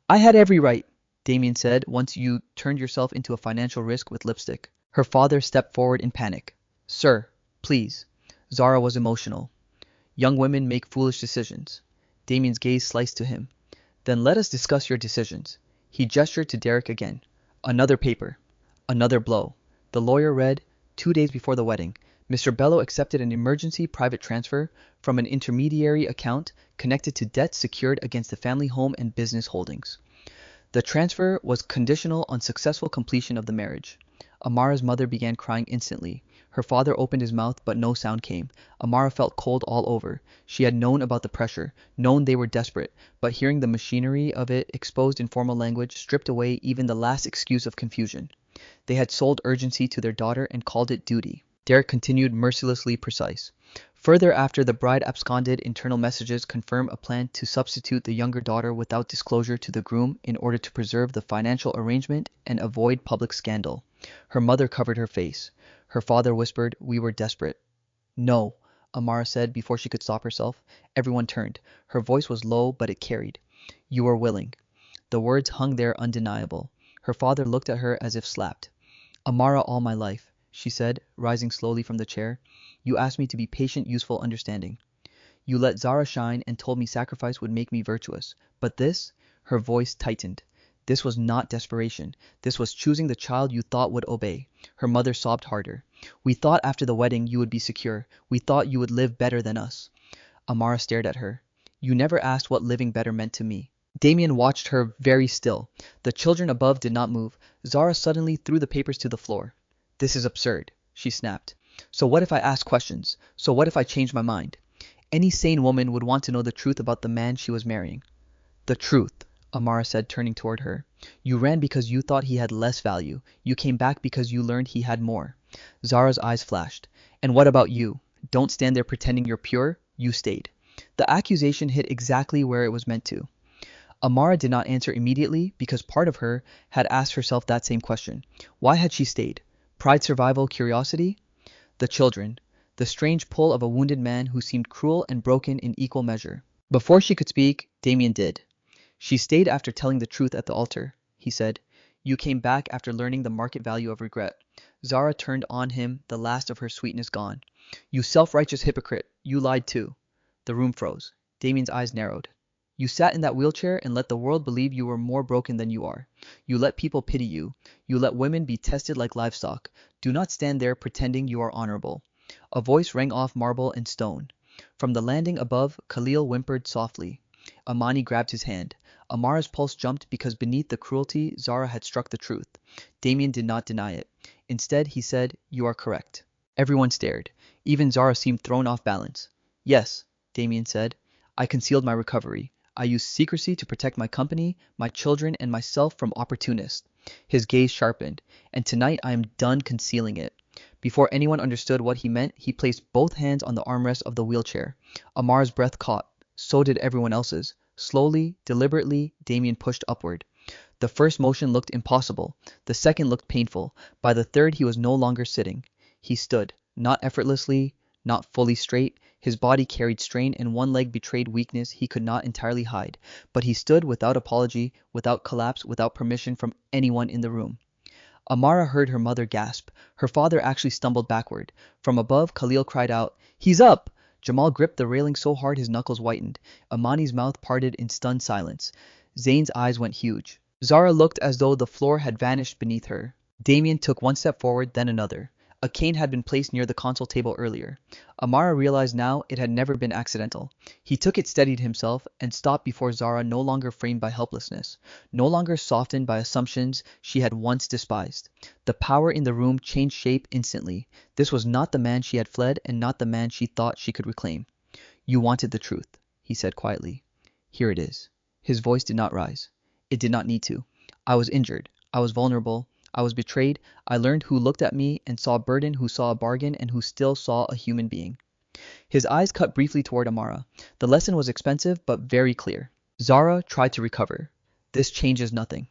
"I had every right," Damien said, "once you turned yourself into a financial risk with lipstick." Her father stepped forward in panic. "Sir, please." Zara was emotional. "Young women make foolish decisions." Damien's gaze sliced to him. "Then let us discuss your decisions." He gestured to Derek again. Another paper. Another blow. The lawyer read, 2 days before the wedding, Mr. Bello accepted an emergency private transfer from an intermediary account connected to debts secured against the family home and business holdings. The transfer was conditional on successful completion of the marriage. Amara's mother began crying instantly. Her father opened his mouth, but no sound came. Amara felt cold all over. She had known about the pressure, known they were desperate, but hearing the machinery of it exposed in formal language stripped away even the last excuse of confusion. They had sold urgency to their daughter and called it duty. Derek continued, mercilessly precise. Further, after the bride absconded, internal messages confirm a plan to substitute the younger daughter without disclosure to the groom in order to preserve the financial arrangement and avoid public scandal. Her mother covered her face. Her father whispered, "We were desperate." "No," Amara said before she could stop herself. Everyone turned. Her voice was low, but it carried. "You were willing." The words hung there undeniable. Her father looked at her as if slapped. "Amara, all my life," she said, rising slowly from the chair. "You asked me to be patient, useful, understanding. You let Zara shine and told me sacrifice would make me virtuous. But this," her voice tightened, "this was not desperation. This was choosing the child you thought would obey." Her mother sobbed harder. "We thought after the wedding you would be secure. We thought you would live better than us." Amara stared at her. "You never asked what living better meant to me." Damien watched her very still. The children above did not move. Zara suddenly threw the papers to the floor. "This is absurd," she snapped. "So what if I ask questions? So what if I change my mind?" Any sane woman would want to know the truth about the man she was marrying. "The truth," Amara said, turning toward her. "You ran because you thought he had less value. You came back because you learned he had more." Zara's eyes flashed. "And what about you? Don't stand there pretending you're pure. You stayed." The accusation hit exactly where it was meant to. Amara did not answer immediately because part of her had asked herself that same question. Why had she stayed? Pride, survival, curiosity? The children. The strange pull of a wounded man who seemed cruel and broken in equal measure. Before she could speak, Damien did. "She stayed after telling the truth at the altar," he said. "You came back after learning the market value of regret." Zara turned on him, the last of her sweetness gone. "You self-righteous hypocrite, you lied too." The room froze. Damien's eyes narrowed. "You sat in that wheelchair and let the world believe you were more broken than you are. You let people pity you. You let women be tested like livestock. Do not stand there pretending you are honorable." A voice rang off marble and stone. From the landing above, Khalil whimpered softly. Amani grabbed his hand. Amara's pulse jumped because beneath the cruelty, Zara had struck the truth. Damien did not deny it. Instead, he said, "You are correct." Everyone stared. Even Zara seemed thrown off balance. "Yes," Damien said. "I concealed my recovery. I used secrecy to protect my company, my children, and myself from opportunists." His gaze sharpened. "And tonight I am done concealing it." Before anyone understood what he meant, he placed both hands on the armrest of the wheelchair. Amar's breath caught. So did everyone else's. Slowly, deliberately, Damien pushed upward. The first motion looked impossible. The second looked painful. By the third, he was no longer sitting. He stood, not effortlessly, not fully straight. His body carried strain and one leg betrayed weakness he could not entirely hide. But he stood without apology, without collapse, without permission from anyone in the room. Amara heard her mother gasp. Her father actually stumbled backward. From above, Khalil cried out, "He's up!" Jamal gripped the railing so hard his knuckles whitened. Amani's mouth parted in stunned silence. Zayn's eyes went huge. Zara looked as though the floor had vanished beneath her. Damien took one step forward, then another. A cane had been placed near the console table earlier. Amara realized now it had never been accidental. He took it, steadied himself, and stopped before Zara, no longer framed by helplessness, no longer softened by assumptions she had once despised. The power in the room changed shape instantly. This was not the man she had fled, and not the man she thought she could reclaim. "You wanted the truth," he said quietly. "Here it is." His voice did not rise. It did not need to. "I was injured. I was vulnerable. I was betrayed. I learned who looked at me and saw a burden, who saw a bargain, and who still saw a human being." His eyes cut briefly toward Amara. The lesson was expensive, but very clear. Zara tried to recover. "This changes nothing."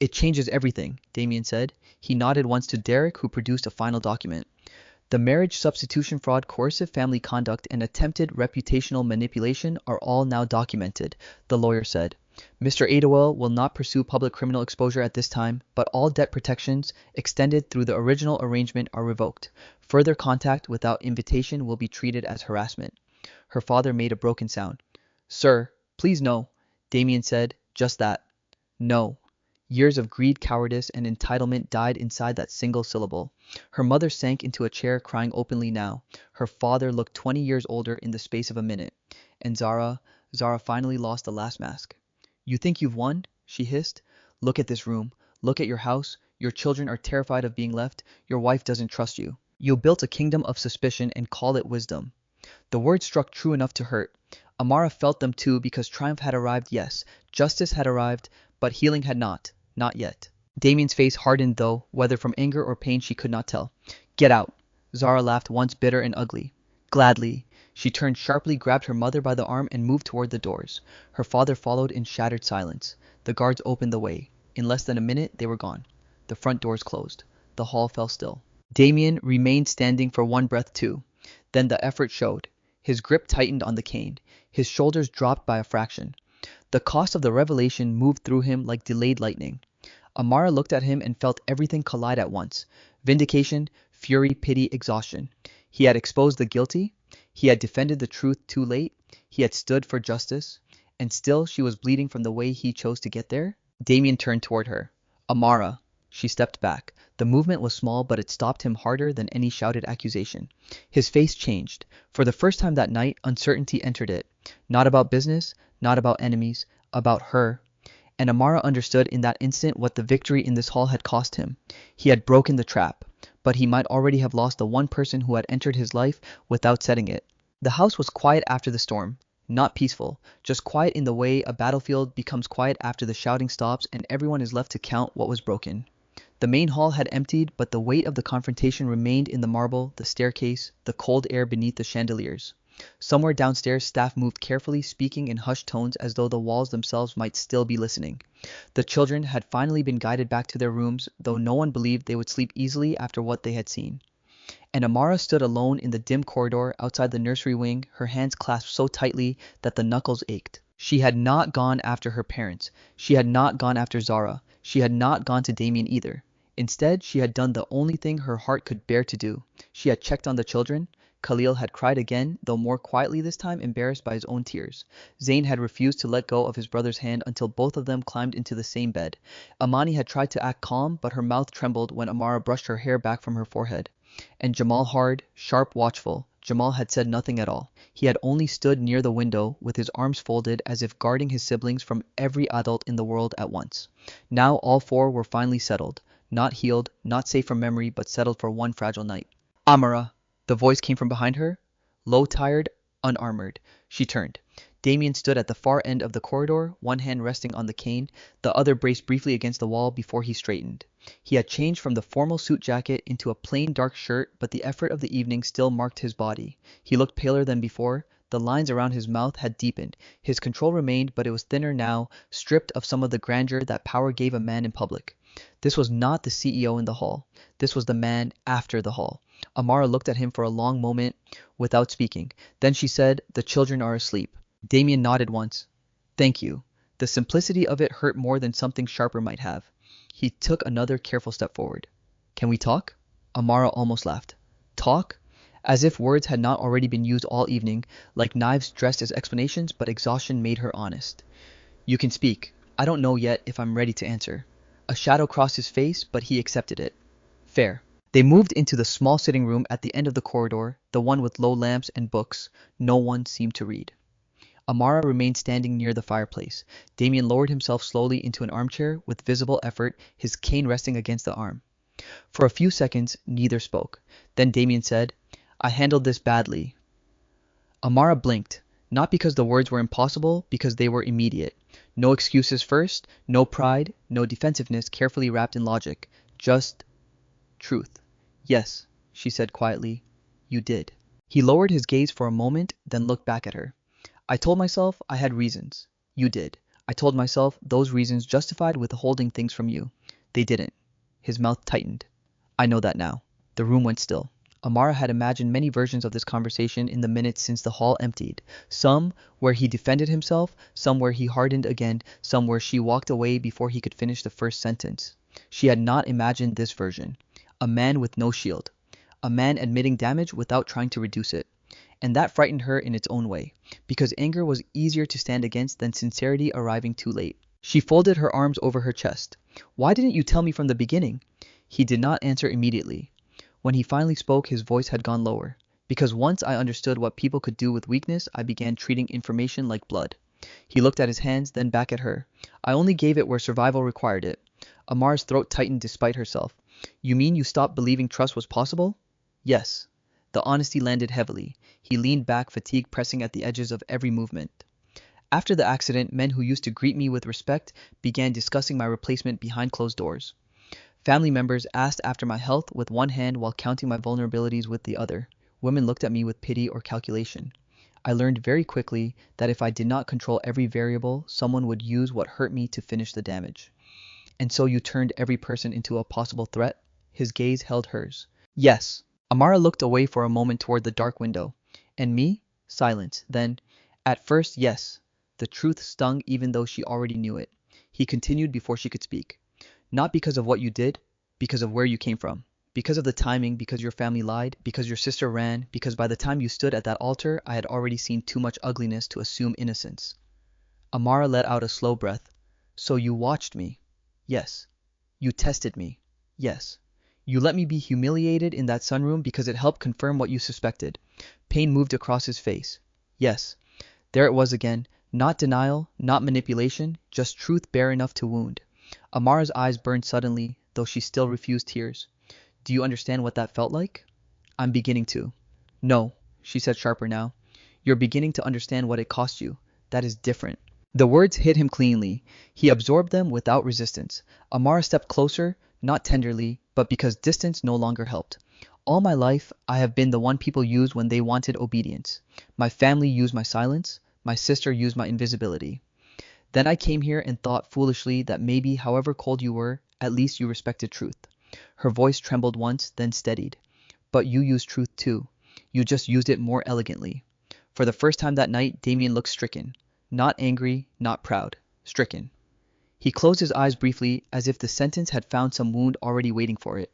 "It changes everything," Damien said. He nodded once to Derek, who produced a final document. "The marriage substitution fraud, coercive family conduct, and attempted reputational manipulation are all now documented," the lawyer said. "Mr. Adewale will not pursue public criminal exposure at this time, but all debt protections extended through the original arrangement are revoked. Further contact without invitation will be treated as harassment." Her father made a broken sound. "Sir, please no." Damien said, "Just that. No." Years of greed, cowardice, and entitlement died inside that single syllable. Her mother sank into a chair, crying openly now. Her father looked 20 years older in the space of a minute. And Zara finally lost the last mask. "You think you've won?" she hissed. "Look at this room. Look at your house. Your children are terrified of being left. Your wife doesn't trust you. You built a kingdom of suspicion and call it wisdom." The words struck true enough to hurt. Amara felt them too, because triumph had arrived, yes, justice had arrived, but healing had not. Not yet. Damien's face hardened though, whether from anger or pain she could not tell. "Get out." Zara laughed, once bitter and ugly. "Gladly." She turned sharply, grabbed her mother by the arm, and moved toward the doors. Her father followed in shattered silence. The guards opened the way. In less than a minute, they were gone. The front doors closed. The hall fell still. Damien remained standing for one breath too. Then the effort showed. His grip tightened on the cane. His shoulders dropped by a fraction. The cost of the revelation moved through him like delayed lightning. Amara looked at him and felt everything collide at once. Vindication, fury, pity, exhaustion. He had exposed the guilty. He had defended the truth too late. He had stood for justice. And still she was bleeding from the way he chose to get there. Damien turned toward her. "Amara." She stepped back. The movement was small, but it stopped him harder than any shouted accusation. His face changed. For the first time that night, uncertainty entered it. Not about business, not about enemies, about her. And Amara understood in that instant what the victory in this hall had cost him. He had broken the trap, but he might already have lost the one person who had entered his life without setting it. The house was quiet after the storm. Not peaceful, just quiet in the way a battlefield becomes quiet after the shouting stops and everyone is left to count what was broken. The main hall had emptied, but the weight of the confrontation remained in the marble, the staircase, the cold air beneath the chandeliers. Somewhere downstairs, staff moved carefully, speaking in hushed tones as though the walls themselves might still be listening. The children had finally been guided back to their rooms, though no one believed they would sleep easily after what they had seen. And Amara stood alone in the dim corridor outside the nursery wing, her hands clasped so tightly that the knuckles ached. She had not gone after her parents. She had not gone after Zara. She had not gone to Damien either. Instead, she had done the only thing her heart could bear to do. She had checked on the children. Khalil had cried again, though more quietly this time, embarrassed by his own tears. Zayn had refused to let go of his brother's hand until both of them climbed into the same bed. Amani had tried to act calm, but her mouth trembled when Amara brushed her hair back from her forehead. And Jamal hard, sharp, watchful. Jamal had said nothing at all. He had only stood near the window, with his arms folded as if guarding his siblings from every adult in the world at once. Now all four were finally settled. Not healed, not safe from memory, but settled for one fragile night. "Amara!" The voice came from behind her. Low, tired, unarmored. She turned. Damien stood at the far end of the corridor, one hand resting on the cane, the other braced briefly against the wall before he straightened. He had changed from the formal suit jacket into a plain dark shirt, but the effort of the evening still marked his body. He looked paler than before. The lines around his mouth had deepened. His control remained, but it was thinner now, stripped of some of the grandeur that power gave a man in public. This was not the CEO in the hall. This was the man after the hall. Amara looked at him for a long moment without speaking. Then she said, "The children are asleep." Damien nodded once. "Thank you." The simplicity of it hurt more than something sharper might have. He took another careful step forward. "Can we talk?" Amara almost laughed. Talk? As if words had not already been used all evening, like knives dressed as explanations, but exhaustion made her honest. "You can speak. I don't know yet if I'm ready to answer." A shadow crossed his face, but he accepted it. "Fair." They moved into the small sitting room at the end of the corridor, the one with low lamps and books. No one seemed to read. Amara remained standing near the fireplace. Damien lowered himself slowly into an armchair, with visible effort, his cane resting against the arm. For a few seconds, neither spoke. Then Damien said, "I handled this badly." Amara blinked, not because the words were impossible, because they were immediate. No excuses first, no pride, no defensiveness carefully wrapped in logic. Just truth. "Yes," she said quietly, "you did." He lowered his gaze for a moment, then looked back at her. "I told myself I had reasons. You did. I told myself those reasons justified withholding things from you. They didn't." His mouth tightened. "I know that now." The room went still. Amara had imagined many versions of this conversation in the minutes since the hall emptied. Some where he defended himself, some where he hardened again, some where she walked away before he could finish the first sentence. She had not imagined this version. A man with no shield. A man admitting damage without trying to reduce it. And that frightened her in its own way, because anger was easier to stand against than sincerity arriving too late. She folded her arms over her chest. Why didn't you tell me from the beginning? He did not answer immediately. When he finally spoke, his voice had gone lower. Because once I understood what people could do with weakness, I began treating information like blood. He looked at his hands, then back at her. I only gave it where survival required it. Amar's throat tightened despite herself. You mean you stopped believing trust was possible? Yes. The honesty landed heavily. He leaned back, fatigue pressing at the edges of every movement. After the accident, men who used to greet me with respect began discussing my replacement behind closed doors. Family members asked after my health with one hand while counting my vulnerabilities with the other. Women looked at me with pity or calculation. I learned very quickly that if I did not control every variable, someone would use what hurt me to finish the damage. And so you turned every person into a possible threat? His gaze held hers. Yes. Amara looked away for a moment toward the dark window. And me? Silence. Then, at first, yes. The truth stung even though she already knew it. He continued before she could speak. Not because of what you did, because of where you came from. Because of the timing, because your family lied, because your sister ran, because by the time you stood at that altar, I had already seen too much ugliness to assume innocence. Amara let out a slow breath. So you watched me? Yes. You tested me? Yes. You let me be humiliated in that sunroom because it helped confirm what you suspected. Pain moved across his face. Yes. There it was again. Not denial, not manipulation, just truth bare enough to wound. Amara's eyes burned suddenly, though she still refused tears. Do you understand what that felt like? I'm beginning to. No, she said sharper now. You're beginning to understand what it cost you. That is different. The words hit him cleanly. He absorbed them without resistance. Amara stepped closer, not tenderly, but because distance no longer helped. All my life, I have been the one people used when they wanted obedience. My family used my silence. My sister used my invisibility. Then I came here and thought foolishly that maybe, however cold you were, at least you respected truth. Her voice trembled once, then steadied. But you used truth too. You just used it more elegantly. For the first time that night, Damien looked stricken. Not angry, not proud. Stricken. He closed his eyes briefly, as if the sentence had found some wound already waiting for it.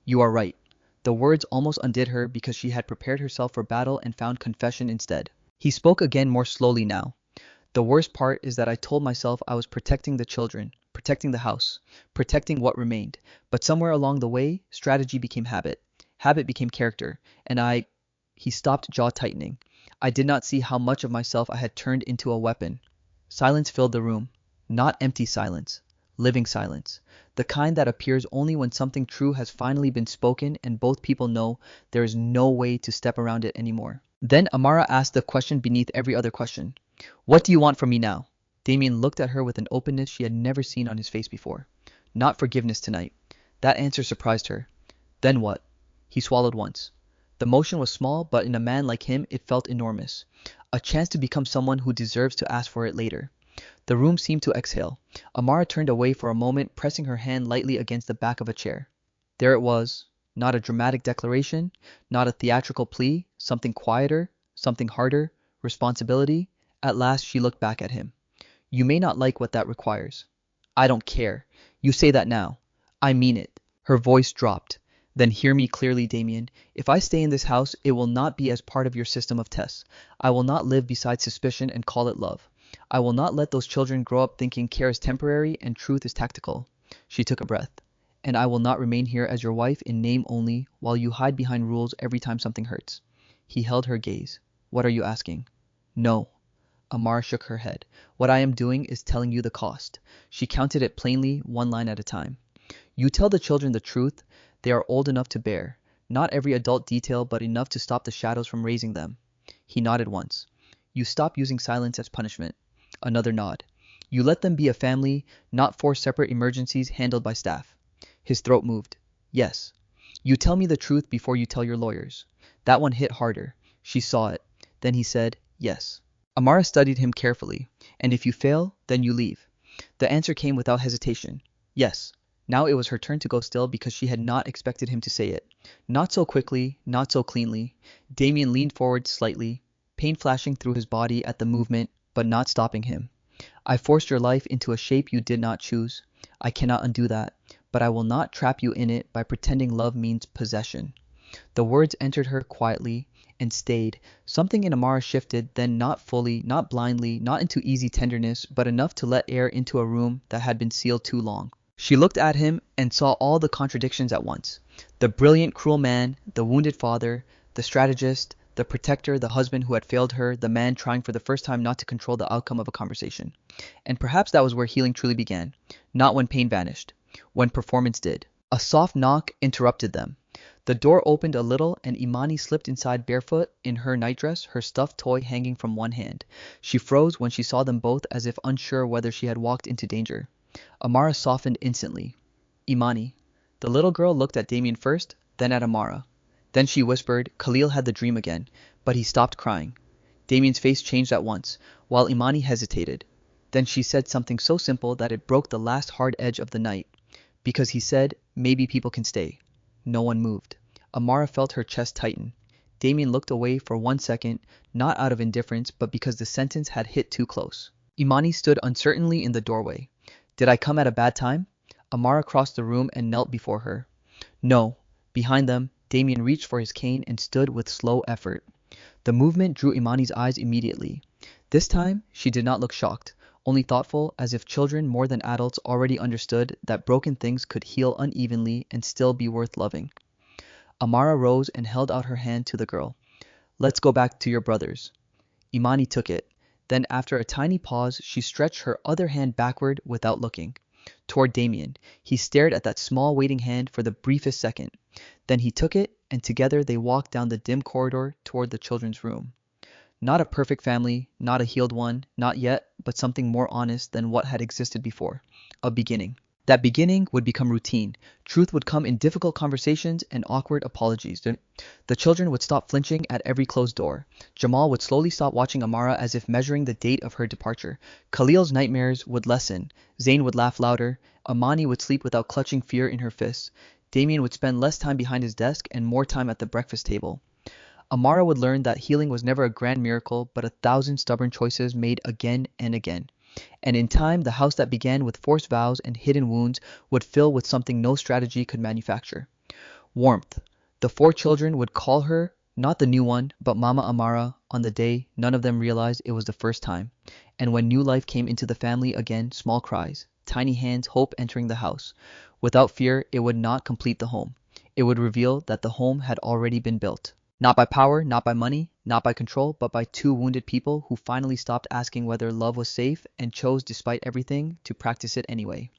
You are right. The words almost undid her because she had prepared herself for battle and found confession instead. He spoke again more slowly now. The worst part is that I told myself I was protecting the children, protecting the house, protecting what remained. But somewhere along the way, strategy became habit. Habit became character. And He stopped, jaw tightening. I did not see how much of myself I had turned into a weapon. Silence filled the room. Not empty silence. Living silence. The kind that appears only when something true has finally been spoken and both people know there is no way to step around it anymore. Then Amara asked the question beneath every other question. What do you want from me now? Damien looked at her with an openness she had never seen on his face before. Not forgiveness tonight. That answer surprised her. Then what? He swallowed once. The motion was small, but in a man like him it felt enormous. A chance to become someone who deserves to ask for it later. The room seemed to exhale. Amara turned away for a moment, pressing her hand lightly against the back of a chair. There it was. Not a dramatic declaration, not a theatrical plea, something quieter, something harder, responsibility. At last she looked back at him. You may not like what that requires. I don't care. You say that now. I mean it. Her voice dropped. Then hear me clearly, Damien. If I stay in this house, it will not be as part of your system of tests. I will not live beside suspicion and call it love. I will not let those children grow up thinking care is temporary and truth is tactical. She took a breath. And I will not remain here as your wife in name only while you hide behind rules every time something hurts. He held her gaze. What are you asking? No. Amara shook her head. What I am doing is telling you the cost. She counted it plainly, one line at a time. You tell the children the truth, they are old enough to bear. Not every adult detail, but enough to stop the shadows from raising them. He nodded once. You stop using silence as punishment. Another nod. You let them be a family, not four separate emergencies handled by staff. His throat moved. Yes. You tell me the truth before you tell your lawyers. That one hit harder. She saw it. Then he said, yes. Amara studied him carefully. And if you fail, then you leave. The answer came without hesitation. Yes. Now it was her turn to go still because she had not expected him to say it. Not so quickly, not so cleanly. Damien leaned forward slightly, pain flashing through his body at the movement, but not stopping him. I forced your life into a shape you did not choose. I cannot undo that, but I will not trap you in it by pretending love means possession. The words entered her quietly and stayed. Something in Amara shifted, then not fully, not blindly, not into easy tenderness, but enough to let air into a room that had been sealed too long. She looked at him and saw all the contradictions at once. The brilliant, cruel man, the wounded father, the strategist, the protector, the husband who had failed her, the man trying for the first time not to control the outcome of a conversation. And perhaps that was where healing truly began. Not when pain vanished, when performance did. A soft knock interrupted them. The door opened a little and Imani slipped inside barefoot in her nightdress, her stuffed toy hanging from one hand. She froze when she saw them both as if unsure whether she had walked into danger. Amara softened instantly. Imani. The little girl looked at Damien first, then at Amara. Then she whispered, Khalil had the dream again, but he stopped crying. Damien's face changed at once, while Imani hesitated. Then she said something so simple that it broke the last hard edge of the night. Because he said, maybe people can stay. No one moved. Amara felt her chest tighten. Damien looked away for 1 second, not out of indifference, but because the sentence had hit too close. Imani stood uncertainly in the doorway. Did I come at a bad time? Amara crossed the room and knelt before her. No. Behind them, Damien reached for his cane and stood with slow effort. The movement drew Imani's eyes immediately. This time, she did not look shocked, only thoughtful, as if children more than adults already understood that broken things could heal unevenly and still be worth loving. Amara rose and held out her hand to the girl. Let's go back to your brothers. Imani took it. Then, after a tiny pause, she stretched her other hand backward without looking. Toward Damien. He stared at that small waiting hand for the briefest second. Then he took it, and together they walked down the dim corridor toward the children's room. Not a perfect family, not a healed one, not yet, but something more honest than what had existed before. A beginning. That beginning would become routine. Truth would come in difficult conversations and awkward apologies. The children would stop flinching at every closed door. Jamal would slowly stop watching Amara as if measuring the date of her departure. Khalil's nightmares would lessen. Zayn would laugh louder. Imani would sleep without clutching fear in her fists. Damien would spend less time behind his desk and more time at the breakfast table. Amara would learn that healing was never a grand miracle, but 1,000 stubborn choices made again and again. And in time, the house that began with forced vows and hidden wounds would fill with something no strategy could manufacture. Warmth. The 4 children would call her, not the new one, but Mama Amara, on the day none of them realized it was the first time. And when new life came into the family again, small cries, tiny hands, hope entering the house. Without fear, it would not complete the home. It would reveal that the home had already been built. Not by power, not by money, not by control, but by 2 wounded people who finally stopped asking whether love was safe and chose, despite everything, to practice it anyway.